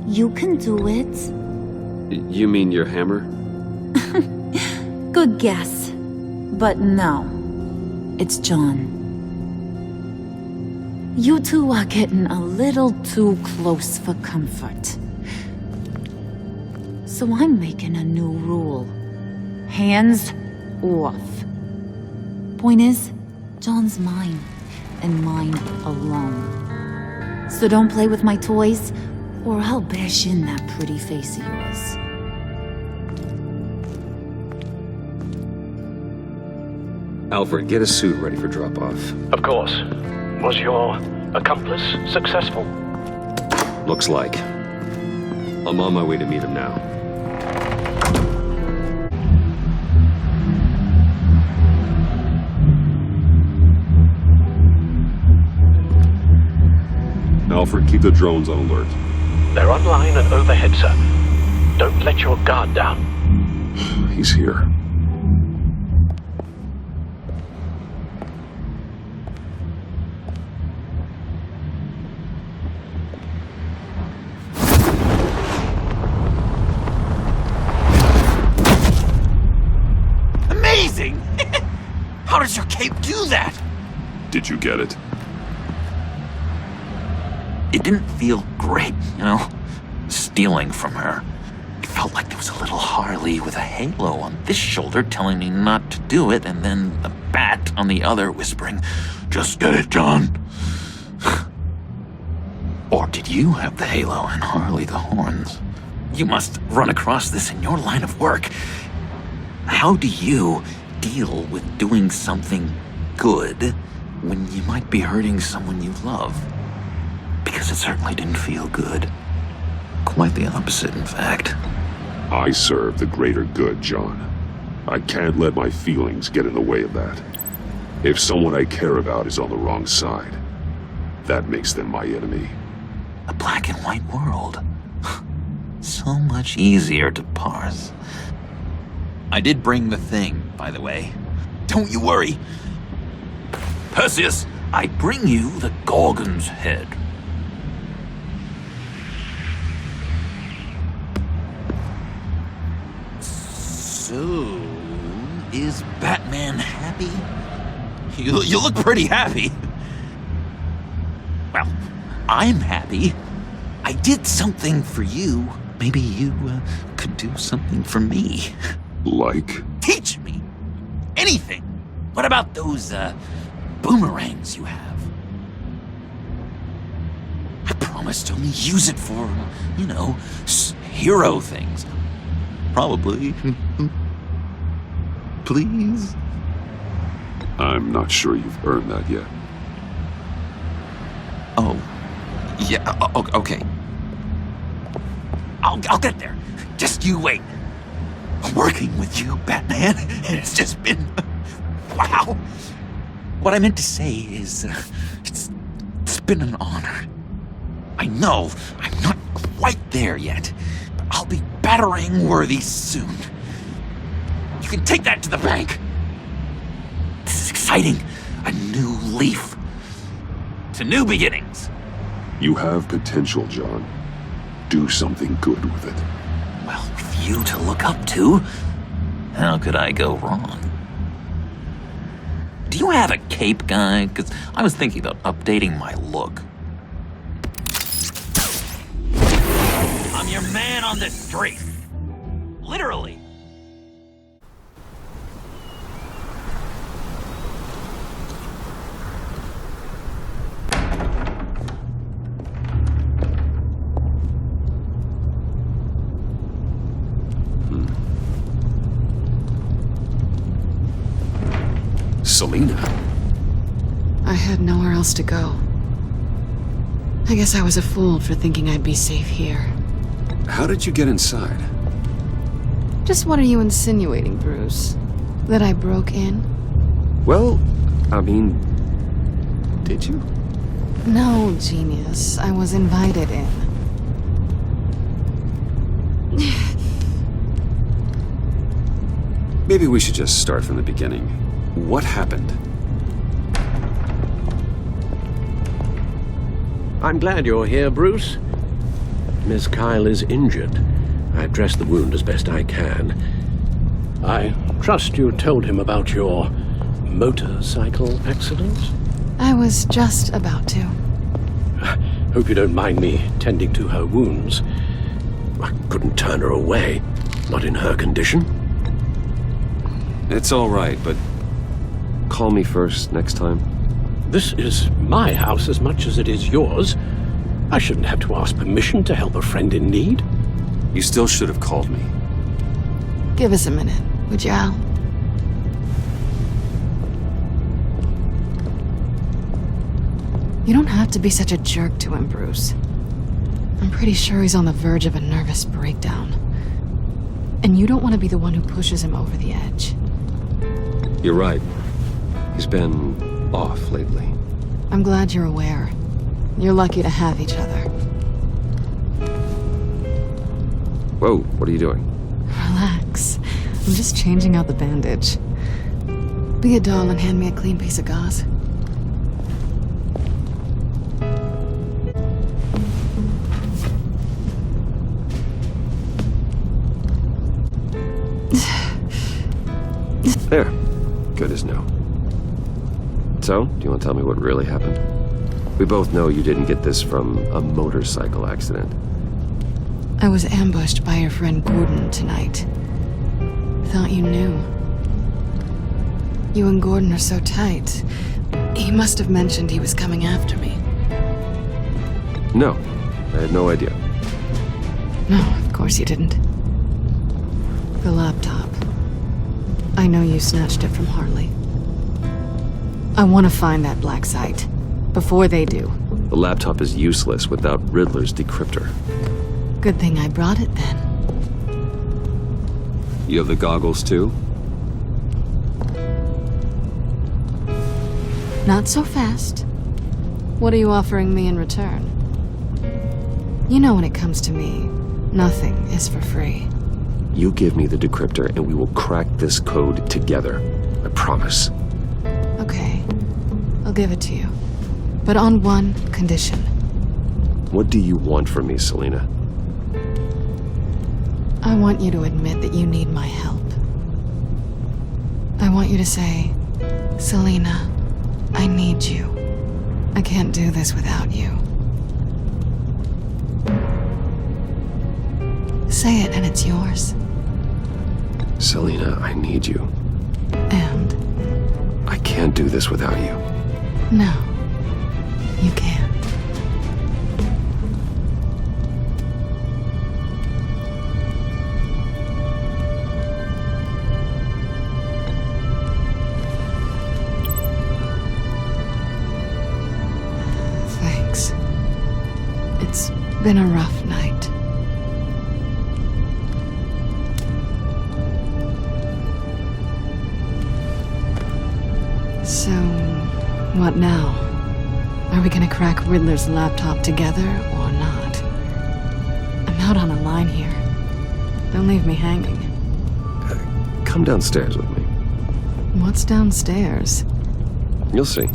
you can do it. You mean your hammer? Good guess. But no, it's John. You two are getting a little too close for comfort. So I'm making a new rule. Hands off. Point is, John's mine, and mine alone. So don't play with my toys, or I'll bash in that pretty face of yours. Alfred, get a suit ready for drop-off. Of course. Was your accomplice successful? Looks like. I'm on my way to meet him now. Alfred, keep the drones on alert. They're online and overhead, sir. Don't let your guard down. He's here. Amazing! How does your cape do that? Did you get it? It didn't feel great, you know? Stealing from her. It felt like there was a little Harley with a halo on this shoulder telling me not to do it, and then a bat on the other whispering, "Just get it, John." Or did you have the halo and Harley the horns? You must run across this in your line of work. How do you deal with doing something good when you might be hurting someone you love? Because it certainly didn't feel good. Quite the opposite, in fact. I serve the greater good, John. I can't let my feelings get in the way of that. If someone I care about is on the wrong side, that makes them my enemy. A black and white world. So much easier to parse. I did bring the thing, by the way. Don't you worry. Perseus, I bring you the Gorgon's head. So, is Batman happy? You look pretty happy. Well, I'm happy. I did something for you. Maybe you could do something for me. Like? Teach me. Anything. What about those boomerangs you have? I promise to only use it for, you know, hero things. Probably. Please? I'm not sure you've earned that yet. Oh. Yeah, okay. I'll get there. Just you wait. Working with you, Batman, it's just been... wow. What I meant to say is, it's been an honor. I know I'm not quite there yet, but I'll be battering worthy soon. You can take that to the bank. This is fighting a new leaf to new beginnings. You have potential, John. Do something good with it. Well, with you to look up to, how could I go wrong? Do you have a cape, guy? Because I was thinking about updating my look. I'm your man on this street. Literally. Selina. I had nowhere else to go. I guess I was a fool for thinking I'd be safe here. How did you get inside? Just what are you insinuating, Bruce? That I broke in? Well, I mean, did you? No, genius. I was invited in. Maybe we should just start from the beginning. What happened? I'm glad you're here, Bruce. Miss Kyle is injured. I've dressed the wound as best I can. I trust you told him about your motorcycle accident? I was just about to. Hope you don't mind me tending to her wounds. I couldn't turn her away, not in her condition. It's all right, but Call me first next time. This is my house as much as it is yours. I shouldn't have to ask permission to help a friend in need. You still should have called me. Give us a minute, would you, Al? You don't have to be such a jerk to him, Bruce. I'm pretty sure he's on the verge of a nervous breakdown. And you don't want to be the one who pushes him over the edge. You're right. He's been off lately. I'm glad you're aware. You're lucky to have each other. Whoa, what are you doing? Relax. I'm just changing out the bandage. Be a doll and hand me a clean piece of gauze. There. Good as new. So, do you want to tell me what really happened? We both know you didn't get this from a motorcycle accident. I was ambushed by your friend Gordon tonight. Thought you knew. You and Gordon are so tight. He must have mentioned he was coming after me. No, I had no idea. No, of course you didn't. The laptop. I know you snatched it from Harley. I want to find that black site. Before they do. The laptop is useless without Riddler's decryptor. Good thing I brought it then. You have the goggles too? Not so fast. What are you offering me in return? You know when it comes to me, nothing is for free. You give me the decryptor and we will crack this code together. I promise. Okay. I'll give it to you. But on one condition. What do you want from me, Selina? I want you to admit that you need my help. I want you to say, Selina, I need you. I can't do this without you. Say it and it's yours. Selina, I need you. And? I can't do this without you. No, you can't. Thanks. It's been a rough night. So, what now? Are we gonna crack Riddler's laptop together or not? I'm out on a line here. Don't leave me hanging. Come downstairs with me. What's downstairs? You'll see.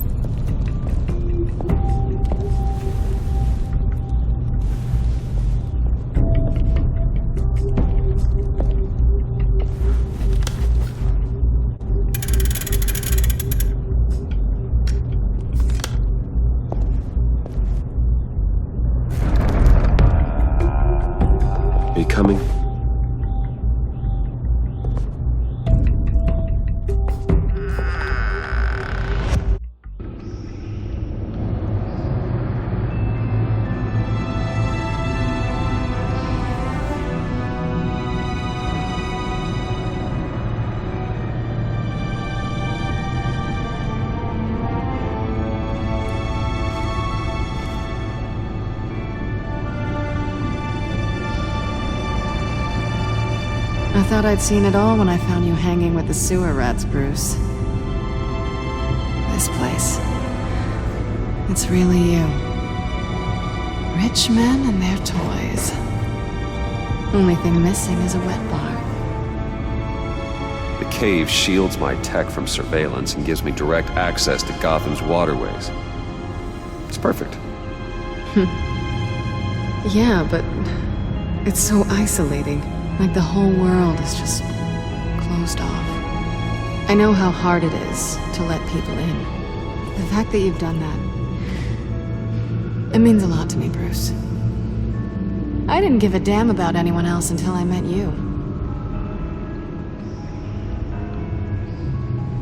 Are you coming? I thought I'd seen it all when I found you hanging with the sewer rats, Bruce. This place. It's really you. Rich men and their toys. Only thing missing is a wet bar. The cave shields my tech from surveillance and gives me direct access to Gotham's waterways. It's perfect. Yeah, but it's so isolating. Like the whole world is just closed off. I know how hard it is to let people in. The fact that you've done that, it means a lot to me, Bruce. I didn't give a damn about anyone else until I met you.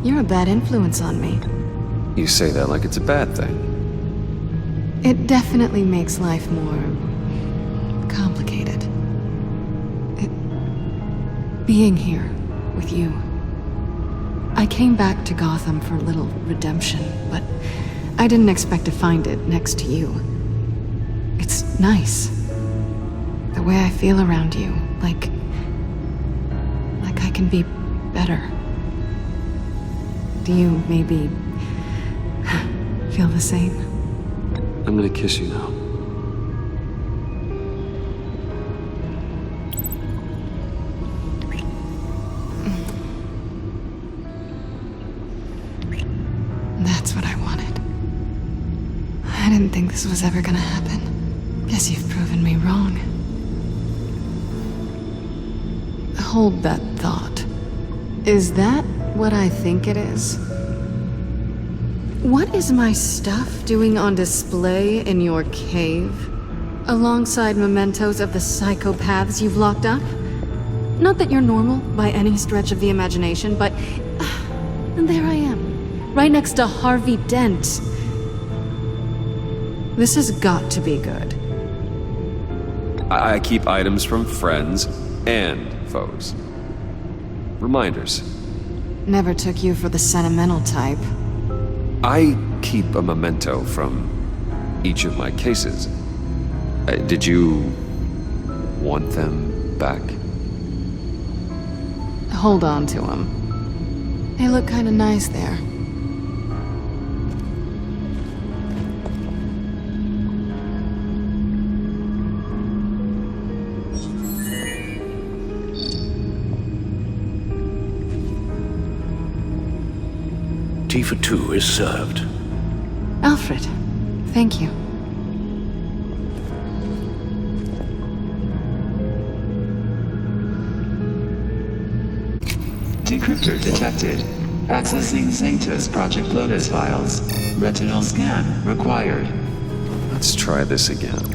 You're a bad influence on me. You say that like it's a bad thing. It definitely makes life more complicated. Being here with you. I came back to Gotham for a little redemption, but I didn't expect to find it next to you. It's nice. The way I feel around you, like I can be better. Do you maybe feel the same? I'm gonna kiss you now. That's what I wanted. I didn't think this was ever gonna happen. Guess you've proven me wrong. Hold that thought. Is that what I think it is? What is my stuff doing on display in your cave? Alongside mementos of the psychopaths you've locked up? Not that you're normal by any stretch of the imagination, but and there I am. Right next to Harvey Dent. This has got to be good. I keep items from friends and foes. Reminders. Never took you for the sentimental type. I keep a memento from each of my cases. Did you want them back? Hold on to them. They look kinda nice there. Tea for two is served. Alfred, thank you. Decryptor detected. Accessing Sanctus Project Lotus files. Retinal scan required. Let's try this again.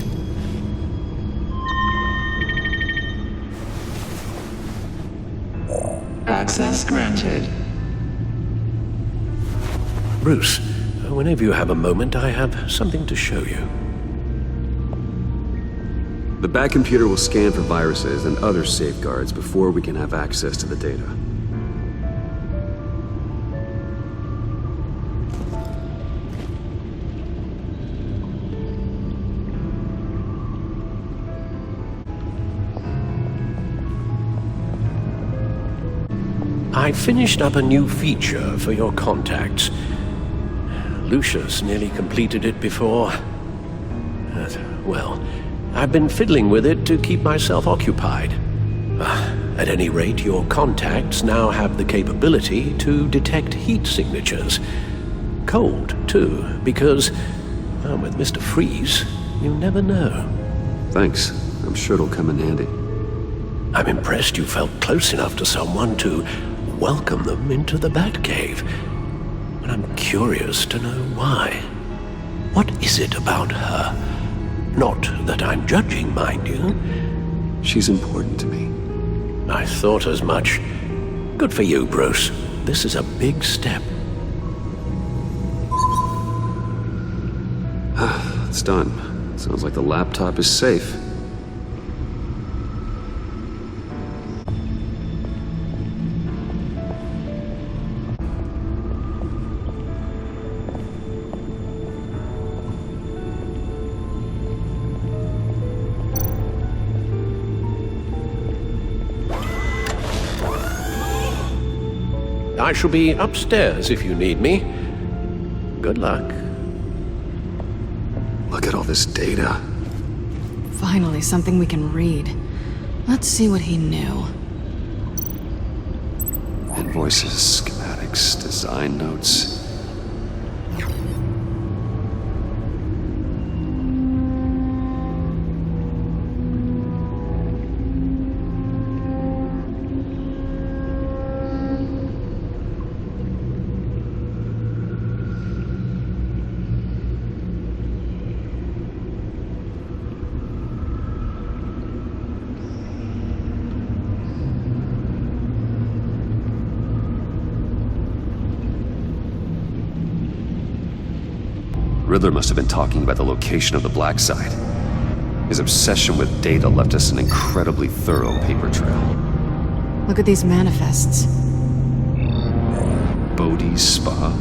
Access granted. Bruce, whenever you have a moment, I have something to show you. The back computer will scan for viruses and other safeguards before we can have access to the data. I finished up a new feature for your contacts. Lucius nearly completed it before. Well, I've been fiddling with it to keep myself occupied. At any rate, your contacts now have the capability to detect heat signatures. cold, too, because, well, with Mr. Freeze, you never know. Thanks. I'm sure it'll come in handy. I'm impressed you felt close enough to someone to welcome them into the Batcave. But I'm curious to know why. What is it about her? Not that I'm judging, mind you. She's important to me. I thought as much. Good for you, Bruce. This is a big step. It's done. Sounds like the laptop is safe. I shall be upstairs if you need me. Good luck. Look at all this data. Finally, something we can read. Let's see what he knew. Invoices, schematics, design notes. Riddler must have been talking about the location of the black site. His obsession with data left us an incredibly thorough paper trail. Look at these manifests. Bodhi's Spa?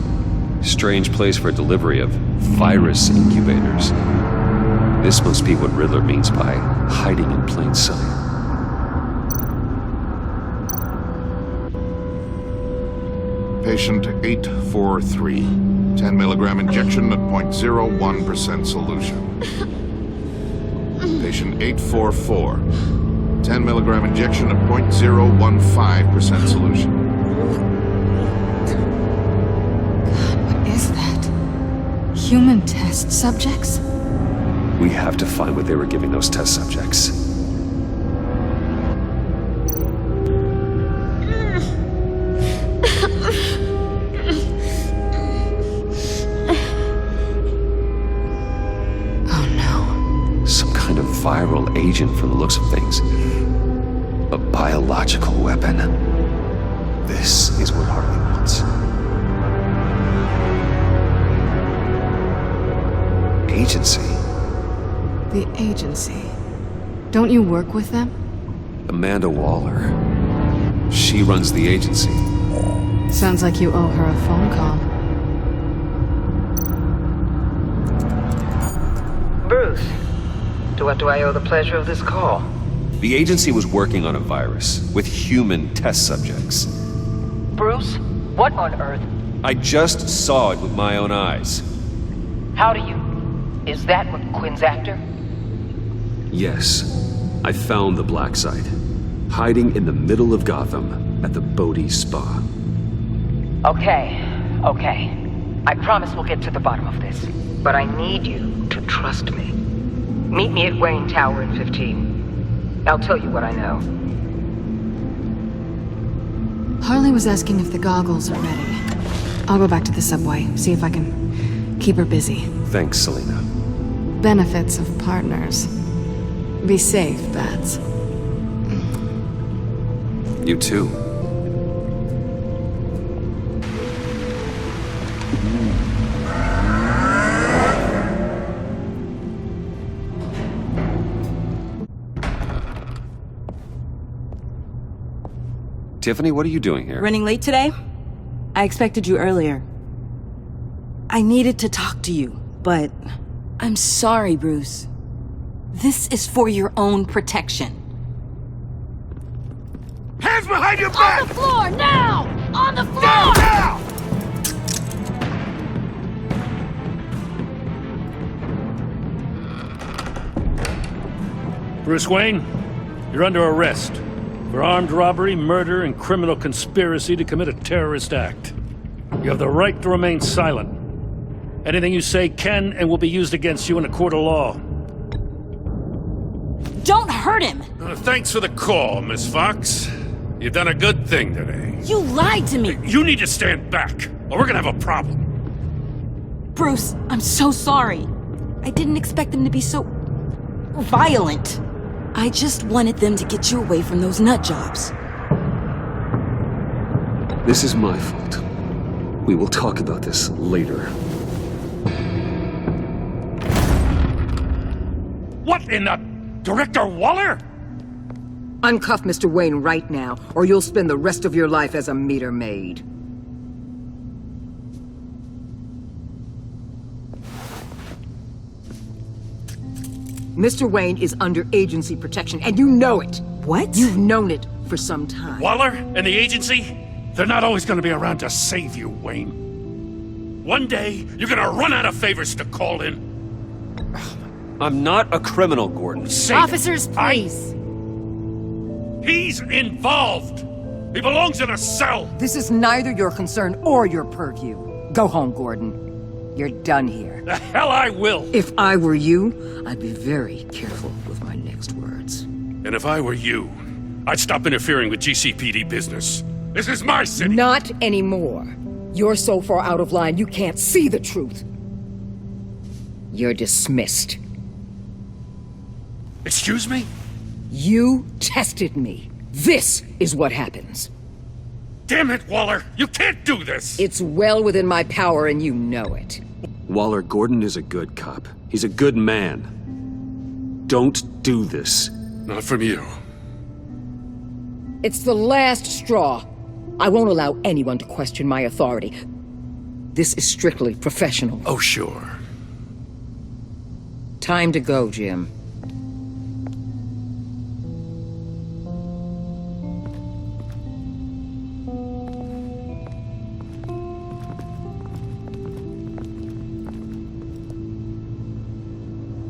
Strange place for delivery of virus incubators. This must be what Riddler means by hiding in plain sight. Patient 843. 10 milligram injection at 0.01% solution. Patient 844. 10 milligram injection at 0.015% solution. What is that? Human test subjects? We have to find what they were giving those test subjects. Viral agent from the looks of things. A biological weapon. This is what Harley wants. Agency. The agency. Don't you work with them? Amanda Waller. She runs the agency. Sounds like you owe her a phone call. Bruce. To what do I owe the pleasure of this call? The agency was working on a virus with human test subjects. Bruce, what on earth? I just saw it with my own eyes. How do you? Is that what Quinn's after? Yes. I found the black site. Hiding in the middle of Gotham at the Bodhi Spa. Okay. I promise we'll get to the bottom of this. But I need you to trust me. Meet me at Wayne Tower in 15. I'll tell you what I know. Harley was asking if the goggles are ready. I'll go back to the subway, see if I can keep her busy. Thanks, Selina. Benefits of partners. Be safe, Bats. You too. Tiffany, what are you doing here? Running late today? I expected you earlier. I needed to talk to you, but I'm sorry, Bruce. This is for your own protection. Hands behind your back! On the floor, now! On the floor! Now! Bruce Wayne, you're under arrest for armed robbery, murder, and criminal conspiracy to commit a terrorist act. You have the right to remain silent. Anything you say can and will be used against you in a court of law. Don't hurt him! Thanks for the call, Miss Fox. You've done a good thing today. You lied to me! You need to stand back, or we're gonna have a problem. Bruce, I'm so sorry. I didn't expect them to be so violent. I just wanted them to get you away from those nut jobs. This is my fault. We will talk about this later. What in the... Director Waller? Uncuff Mr. Wayne right now, or you'll spend the rest of your life as a meter maid. Mr. Wayne is under agency protection, and you know it. What? You've known it for some time. Waller and the agency? They're not always gonna be around to save you, Wayne. One day, you're gonna run out of favors to call in. I'm not a criminal, Gordon. Officers, please. He's involved. He belongs in a cell. This is neither your concern or your purview. Go home, Gordon. You're done here. The hell I will. If I were you, I'd be very careful with my next words. And if I were you, I'd stop interfering with GCPD business. This is my city. Not anymore. You're so far out of line you can't see the truth. You're dismissed. Excuse me? You tested me. This is what happens. Damn it, Waller! You can't do this! It's well within my power and you know it. Waller, Gordon is a good cop. He's a good man. Don't do this. Not from you. It's the last straw. I won't allow anyone to question my authority. This is strictly professional. Oh, sure. Time to go, Jim.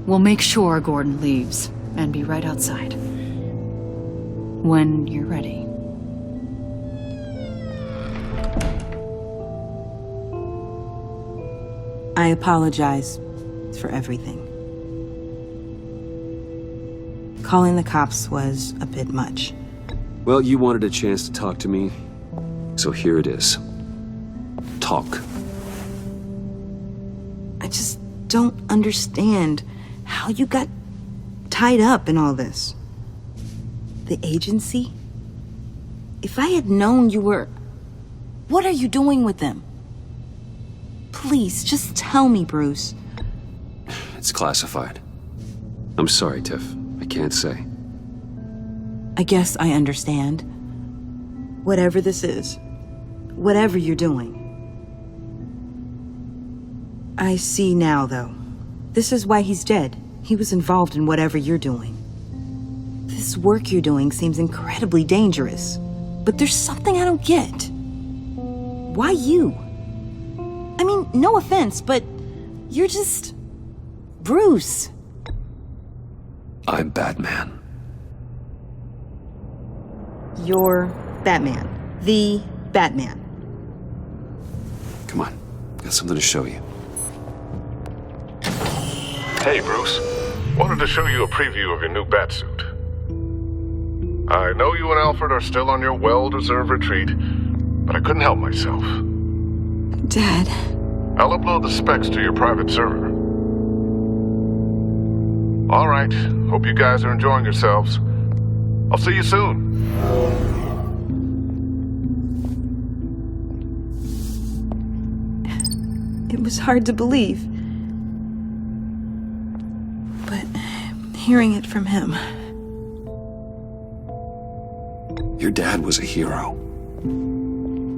We'll make sure Gordon leaves, and be right outside. When you're ready. I apologize for everything. Calling the cops was a bit much. Well, you wanted a chance to talk to me, so here it is. Talk. I just don't understand how you got tied up in all this. The agency? If I had known you were... What are you doing with them? Please, just tell me, Bruce. It's classified. I'm sorry, Tiff. I can't say. I guess I understand. Whatever this is, whatever you're doing. I see now, though. This is why he's dead. He was involved in whatever you're doing. This work you're doing seems incredibly dangerous. But there's something I don't get. Why you? I mean, no offense, but you're just... Bruce. I'm Batman. You're Batman. The Batman. Come on. Got something to show you. Hey, Bruce. Wanted to show you a preview of your new Batsuit. I know you and Alfred are still on your well-deserved retreat, but I couldn't help myself. Dad. I'll upload the specs to your private server. All right. Hope you guys are enjoying yourselves. I'll see you soon. It was hard to believe. But hearing it from him... Your dad was a hero.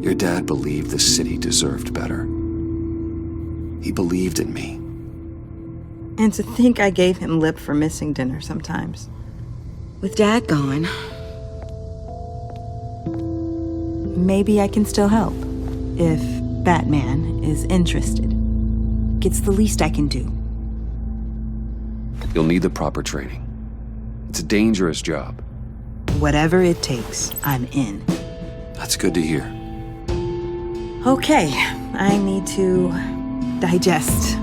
Your dad believed the city deserved better. He believed in me. And to think I gave him lip for missing dinner sometimes. With Dad gone... Maybe I can still help. If Batman is interested. It's the least I can do. You'll need the proper training. It's a dangerous job. Whatever it takes, I'm in. That's good to hear. Okay, I need to digest.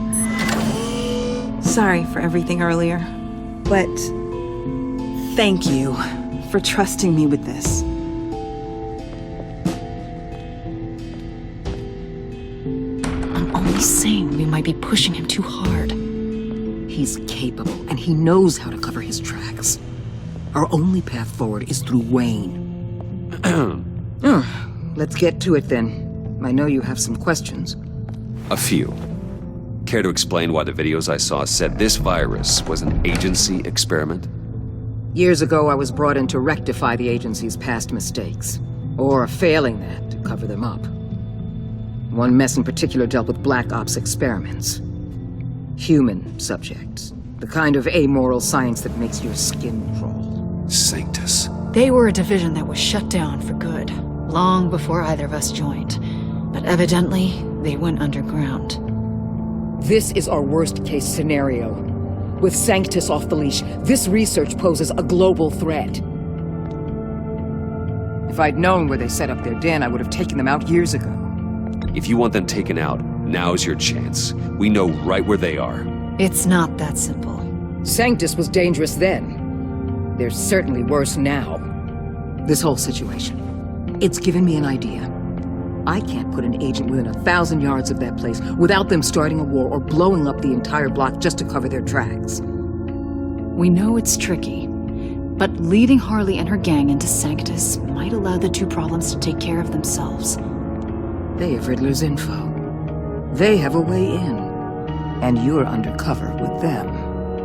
Sorry for everything earlier, but thank you for trusting me with this. I'm only saying we might be pushing him too hard. He's capable, and he knows how to cover his tracks. Our only path forward is through Wayne. Let's get to it then. I know you have some questions. A few. Care to explain why the videos I saw said this virus was an agency experiment? Years ago, I was brought in to rectify the agency's past mistakes. Or, failing that, to cover them up. One mess in particular dealt with Black Ops experiments. Human subjects. The kind of amoral science that makes your skin crawl. Sanctus. They were a division that was shut down for good, long before either of us joined. But evidently, they went underground. This is our worst-case scenario. With Sanctus off the leash, this research poses a global threat. If I'd known where they set up their den, I would have taken them out years ago. If you want them taken out, now's your chance. We know right where they are. It's not that simple. Sanctus was dangerous then. They're certainly worse now. This whole situation, it's given me an idea. I can't put an agent within 1,000 yards of that place without them starting a war or blowing up the entire block just to cover their tracks. We know it's tricky, but leading Harley and her gang into Sanctus might allow the two problems to take care of themselves. They have Riddler's info. They have a way in. And you're undercover with them.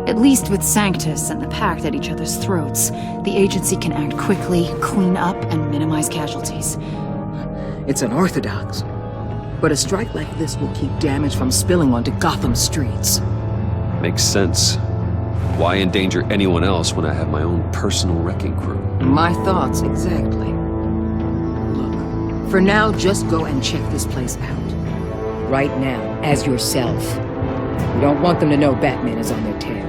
At least with Sanctus and the Pact at each other's throats, the agency can act quickly, clean up, and minimize casualties. It's unorthodox. But a strike like this will keep damage from spilling onto Gotham streets. Makes sense. Why endanger anyone else when I have my own personal wrecking crew? My thoughts, exactly. Look, for now, just go and check this place out. Right now, as yourself. You don't want them to know Batman is on their tail.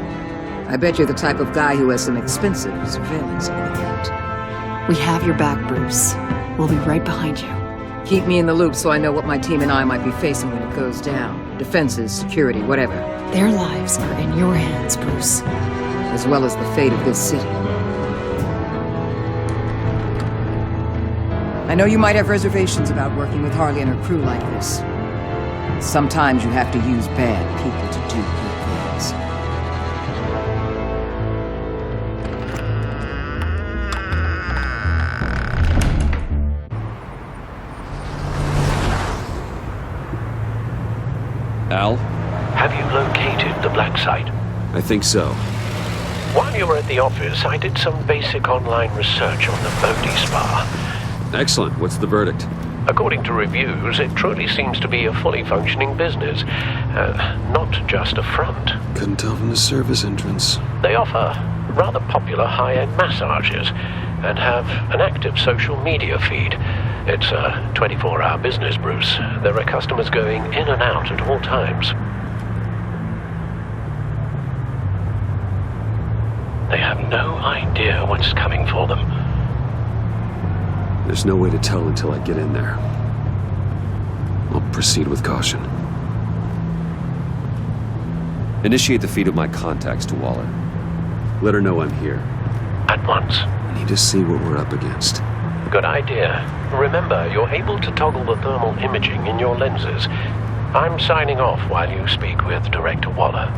I bet you're the type of guy who has some expensive surveillance equipment. We have your back, Bruce. We'll be right behind you. Keep me in the loop so I know what my team and I might be facing when it goes down. Defenses, security, whatever. Their lives are in your hands, Bruce. As well as the fate of this city. I know you might have reservations about working with Harley and her crew like this. Sometimes you have to use bad people to do good things. Al? Have you located the black site? I think so. While you were at the office, I did some basic online research on the Bodhi Spa. Excellent. What's the verdict? According to reviews, it truly seems to be a fully functioning business, not just a front. Couldn't tell from the service entrance. They offer rather popular high-end massages and have an active social media feed. It's a 24-hour business, Bruce. There are customers going in and out at all times. They have no idea what's coming for them. There's no way to tell until I get in there. I'll proceed with caution. Initiate the feed of my contacts to Waller. Let her know I'm here. At once. I need to see what we're up against. Good idea. Remember, you're able to toggle the thermal imaging in your lenses. I'm signing off while you speak with Director Waller.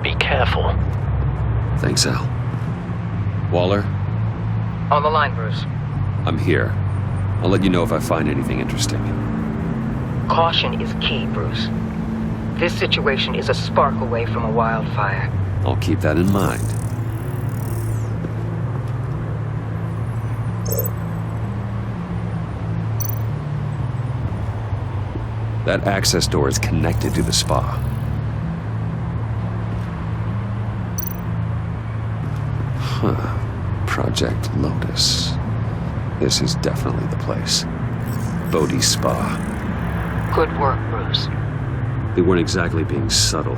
Be careful. Thanks, Al. Waller? On the line, Bruce. I'm here. I'll let you know if I find anything interesting. Caution is key, Bruce. This situation is a spark away from a wildfire. I'll keep that in mind. That access door is connected to the spa. Huh. Project Lotus. This is definitely the place. Bodhi Spa. Good work, Bruce. They weren't exactly being subtle.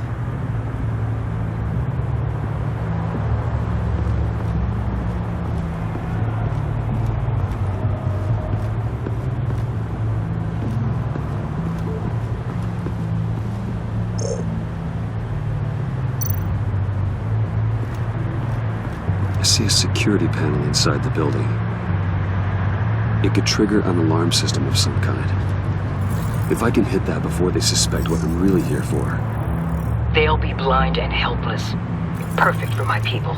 see a security panel inside the building. It could trigger an alarm system of some kind. If I can hit that before they suspect what I'm really here for. They'll be blind and helpless. Perfect for my people.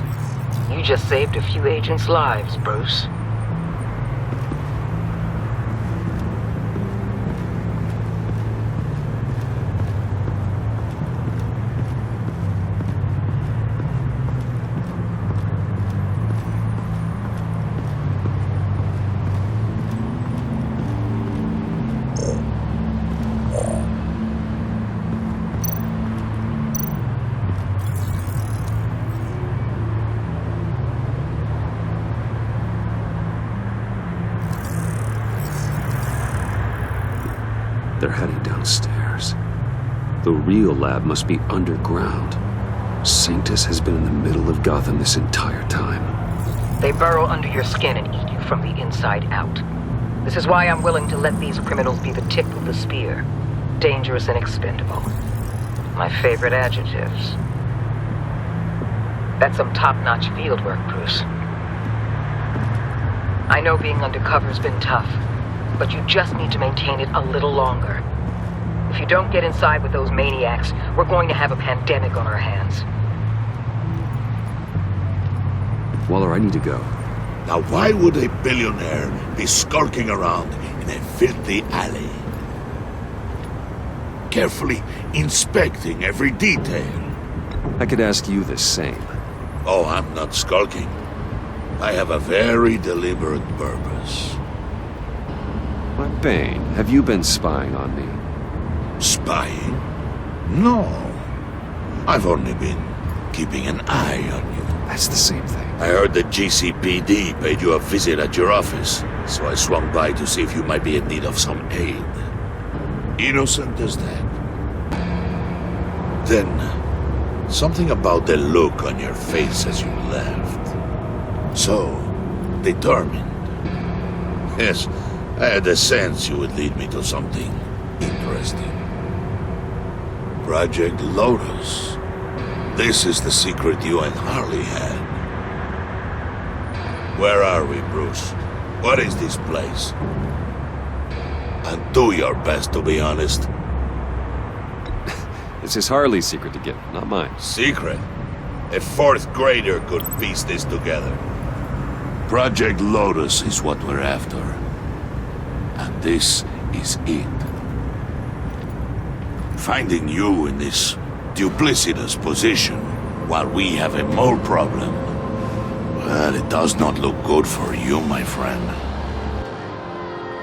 You just saved a few agents' lives, Bruce. They're heading downstairs. The real lab must be underground. Sanctus has been in the middle of Gotham this entire time. They burrow under your skin and eat you from the inside out. This is why I'm willing to let these criminals be the tip of the spear. Dangerous and expendable. My favorite adjectives. That's some top-notch field work, Bruce. I know being undercover's been tough, but you just need to maintain it a little longer. If you don't get inside with those maniacs, we're going to have a pandemic on our hands. Waller, I need to go. Now why would a billionaire be skulking around in a filthy alley? Carefully inspecting every detail. I could ask you the same. Oh, I'm not skulking. I have a very deliberate purpose. Why, Bane, have you been spying on me? Spying? No. I've only been keeping an eye on you. That's the same thing. I heard the GCPD paid you a visit at your office, so I swung by to see if you might be in need of some aid. Innocent as that. Then, something about the look on your face as you left. So, determined. Yes, I had a sense you would lead me to something interesting. Project Lotus. This is the secret you and Harley had. Where are we, Bruce? What is this place? And do your best to be honest. This is Harley's secret to give, not mine. Secret? A fourth grader could piece this together. Project Lotus is what we're after. And this is it. Finding you in this duplicitous position while we have a mole problem. Well, it does not look good for you, my friend.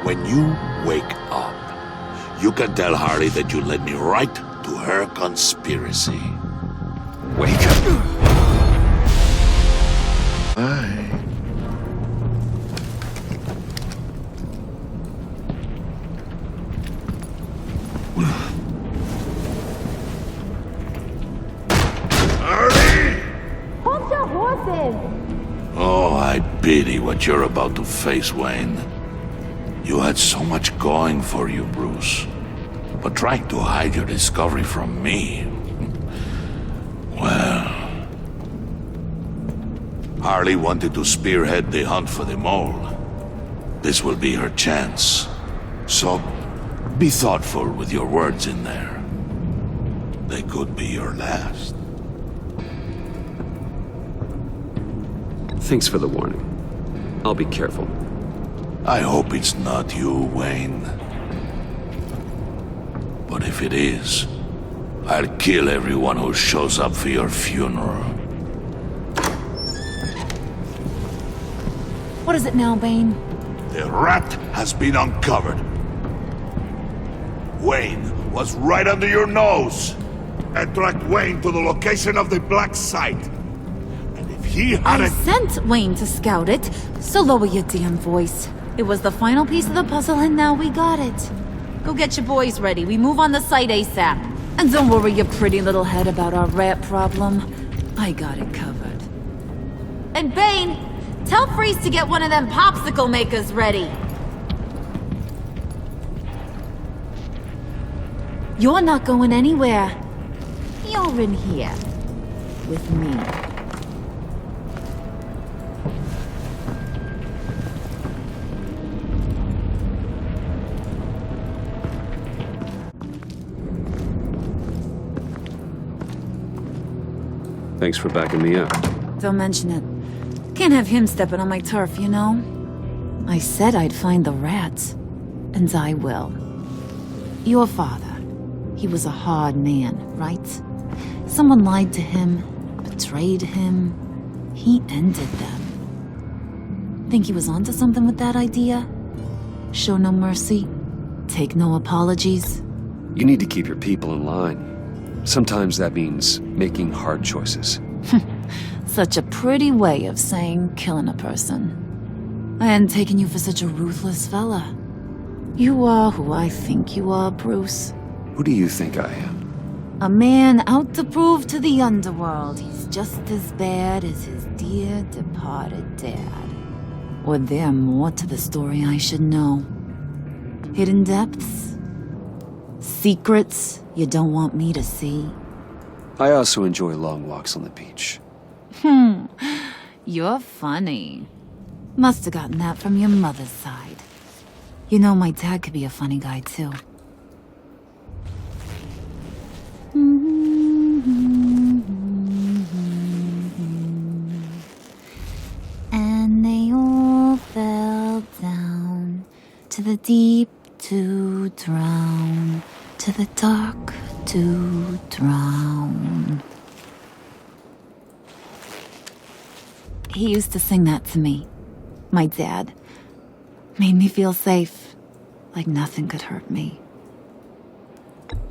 When you wake up, you can tell Harley that you led me right to her conspiracy. Wake up. Aye. Hold your horses! Oh, I pity what you're about to face, Wayne. You had so much going for you, Bruce. But trying to hide your discovery from me... Well... Harley wanted to spearhead the hunt for the mole. This will be her chance. So, be thoughtful with your words in there. They could be your last. Thanks for the warning. I'll be careful. I hope it's not you, Wayne. But if it is, I'll kill everyone who shows up for your funeral. What is it now, Bane? The rat has been uncovered. Wayne was right under your nose. And tracked Wayne to the location of the black site. And if he had I sent Wayne to scout it, so lower your damn voice. It was the final piece of the puzzle and now we got it. Go get your boys ready, we move on the site ASAP. And don't worry your pretty little head about our rat problem. I got it covered. And Bane, tell Freeze to get one of them popsicle makers ready. You're not going anywhere. You're in here. With me. Thanks for backing me up. Don't mention it. Can't have him stepping on my turf, you know? I said I'd find the rats. And I will. Your father, he was a hard man, right? Someone lied to him, betrayed him. He ended them. Think he was onto something with that idea? Show no mercy, take no apologies. You need to keep your people in line. Sometimes that means making hard choices. Such a pretty way of saying killing a person. I hadn't taken you for such a ruthless fella. You are who I think you are, Bruce. Who do you think I am? A man out to prove to the underworld he's just as bad as his dear departed dad. Or there more to the story I should know. Hidden depths? Secrets you don't want me to see? I also enjoy long walks on the beach. You're funny. Must have gotten that from your mother's side. You know, my dad could be a funny guy, too. And they all fell down to the deep to drown, to the dark to drown. He used to sing that to me. My dad. Made me feel safe. Like nothing could hurt me.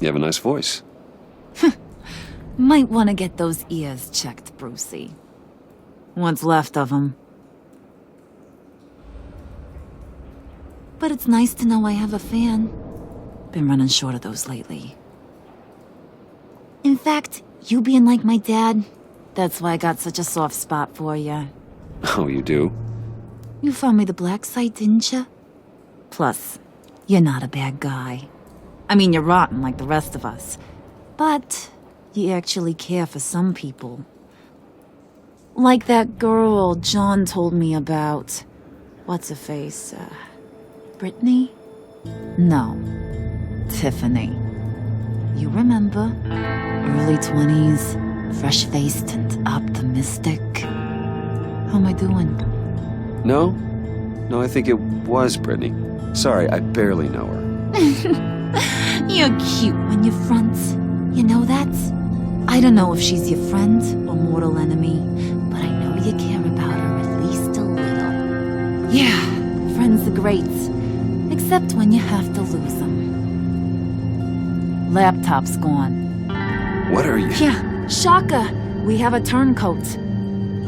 You have a nice voice. Might want to get those ears checked, Brucey. What's left of them. But it's nice to know I have a fan. Been running short of those lately. In fact, you being like my dad, that's why I got such a soft spot for you. Oh, you do? You found me the black site, didn't you? Plus, you're not a bad guy. I mean, you're rotten like the rest of us. But you actually care for some people. Like that girl John told me about. What's her face? Brittany? No. Tiffany. You remember? Early 20s, fresh-faced and optimistic. How am I doing? No, I think it was Brittany. Sorry, I barely know her. You're cute when you front. You know that? I don't know if she's your friend or mortal enemy, but I know you care about her at least a little. Yeah, friends are great. Except when you have to lose them. Laptop's gone. What are you? Yeah, shocker. We have a turncoat.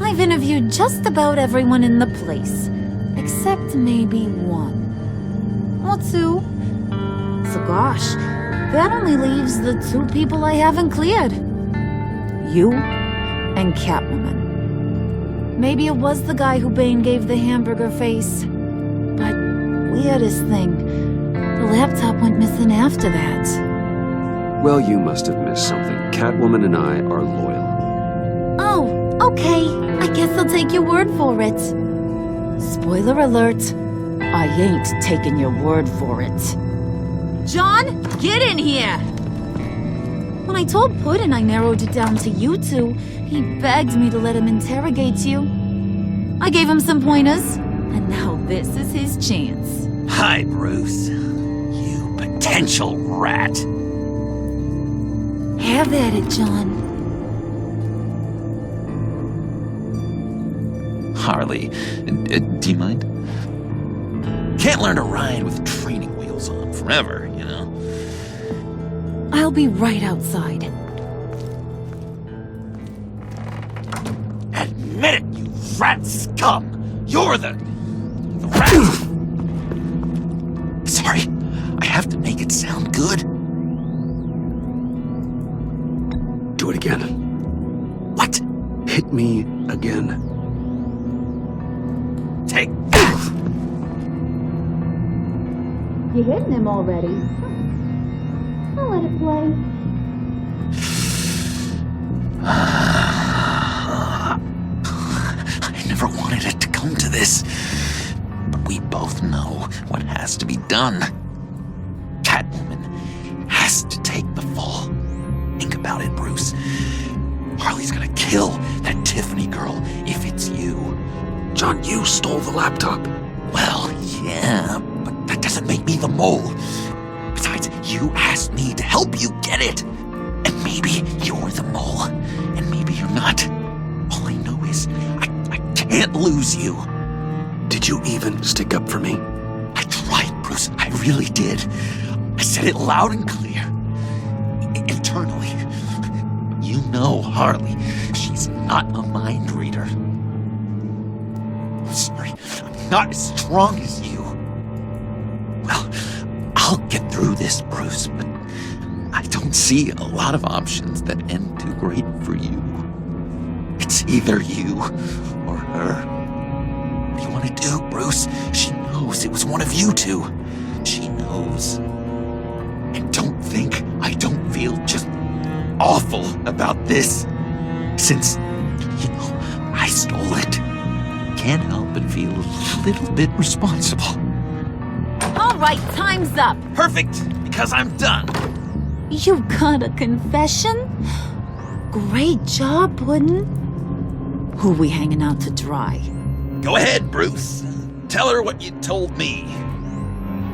I've interviewed just about everyone in the place, except maybe one. Or two. So gosh, that only leaves the two people I haven't cleared. You and Catwoman. Maybe it was the guy who Bane gave the hamburger face. But weirdest thing, the laptop went missing after that. Well, you must have missed something. Catwoman and I are loyal. Oh, okay. I guess I'll take your word for it. Spoiler alert. I ain't taking your word for it. John, get in here! When I told Puddin' I narrowed it down to you two, he begged me to let him interrogate you. I gave him some pointers, and now this is his chance. Hi, Bruce. You potential rat. Have at it, John. Harley, do you mind? Can't learn to ride with training wheels on forever, you know? I'll be right outside. Admit it, you rat scum! You're the rat! Sorry, I have to make it sound good. Do it again. What? Hit me again. Take that! You hitting him already? I'll let it play. I never wanted it to come to this, but we both know what has to be done. Catwoman has to take the fall. Think about it, Bruce. Harley's gonna kill kill that Tiffany girl if it's you. John, you stole the laptop. Well, yeah, but that doesn't make me the mole. Besides, you asked me to help you get it. And maybe you're the mole, and maybe you're not. All I know is I can't lose you. Did you even stick up for me? I tried, Bruce. I really did. I said it loud and clear. Internally. You know Harley. She's not a mind reader. I'm sorry. I'm not as strong as you. Well, I'll get through this, Bruce, but I don't see a lot of options that end too great for you. It's either you or her. What do you want to do, Bruce? She knows it was one of you two. She knows. And don't think I don't feel just awful about this. Since, I stole it. Can't help but feel a little bit responsible. All right, time's up. Perfect, because I'm done. You got a confession? Great job, Puddin'. Who we hanging out to dry? Go ahead, Bruce. Tell her what you told me.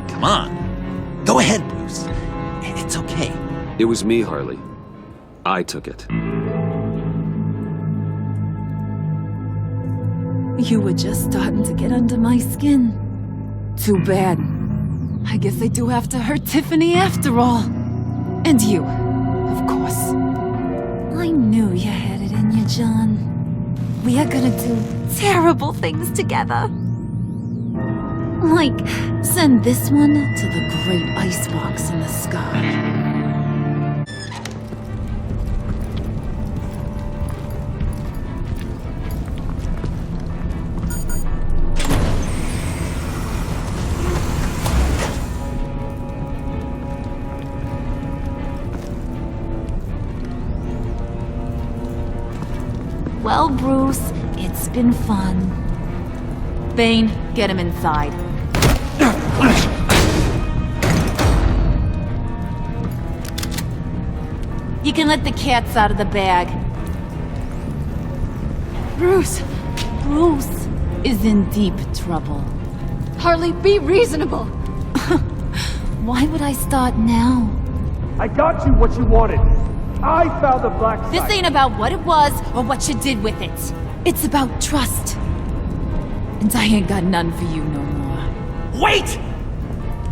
Come on. Go ahead, Bruce. It's okay. It was me, Harley. I took it. You were just starting to get under my skin. Too bad. I guess I do have to hurt Tiffany after all. And you, of course. I knew you had it in you, John. We are gonna do terrible things together. Like, send this one to the great icebox in the sky. Well, Bruce, it's been fun. Bane, get him inside. You can let the cats out of the bag. Bruce! Bruce is in deep trouble. Harley, be reasonable! Why would I start now? I got you what you wanted. I found the black site. This ain't about what it was or what you did with it. It's about trust. And I ain't got none for you no more. Wait!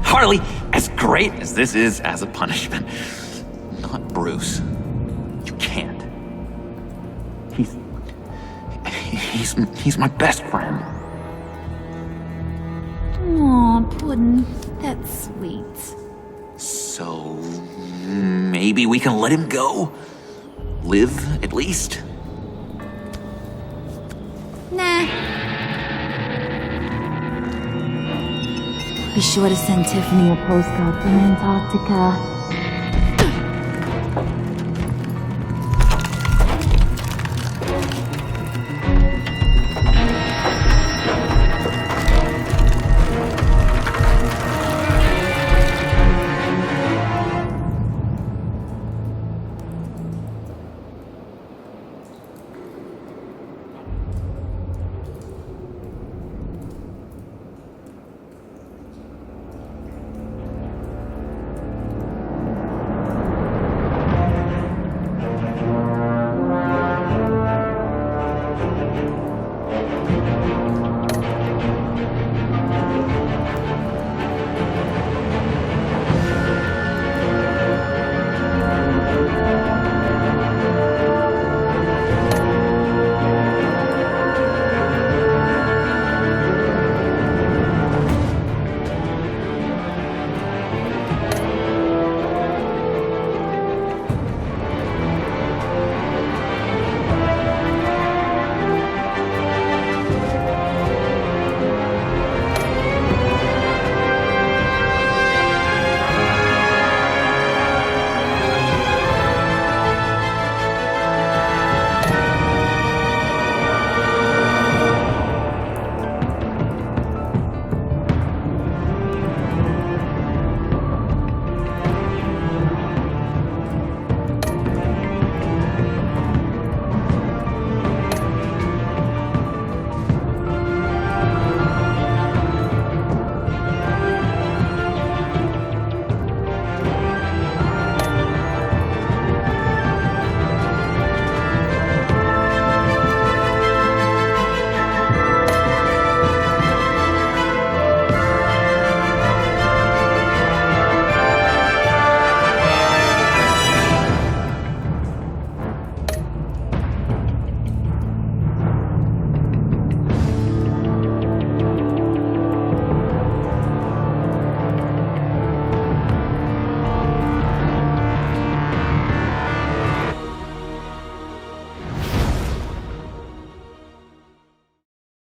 Harley, as great as this is as a punishment, not Bruce. You can't. He's my best friend. Aw, Puddin', that's sweet. So, maybe we can let him go? Live, at least? Nah. Be sure to send Tiffany a postcard from Antarctica.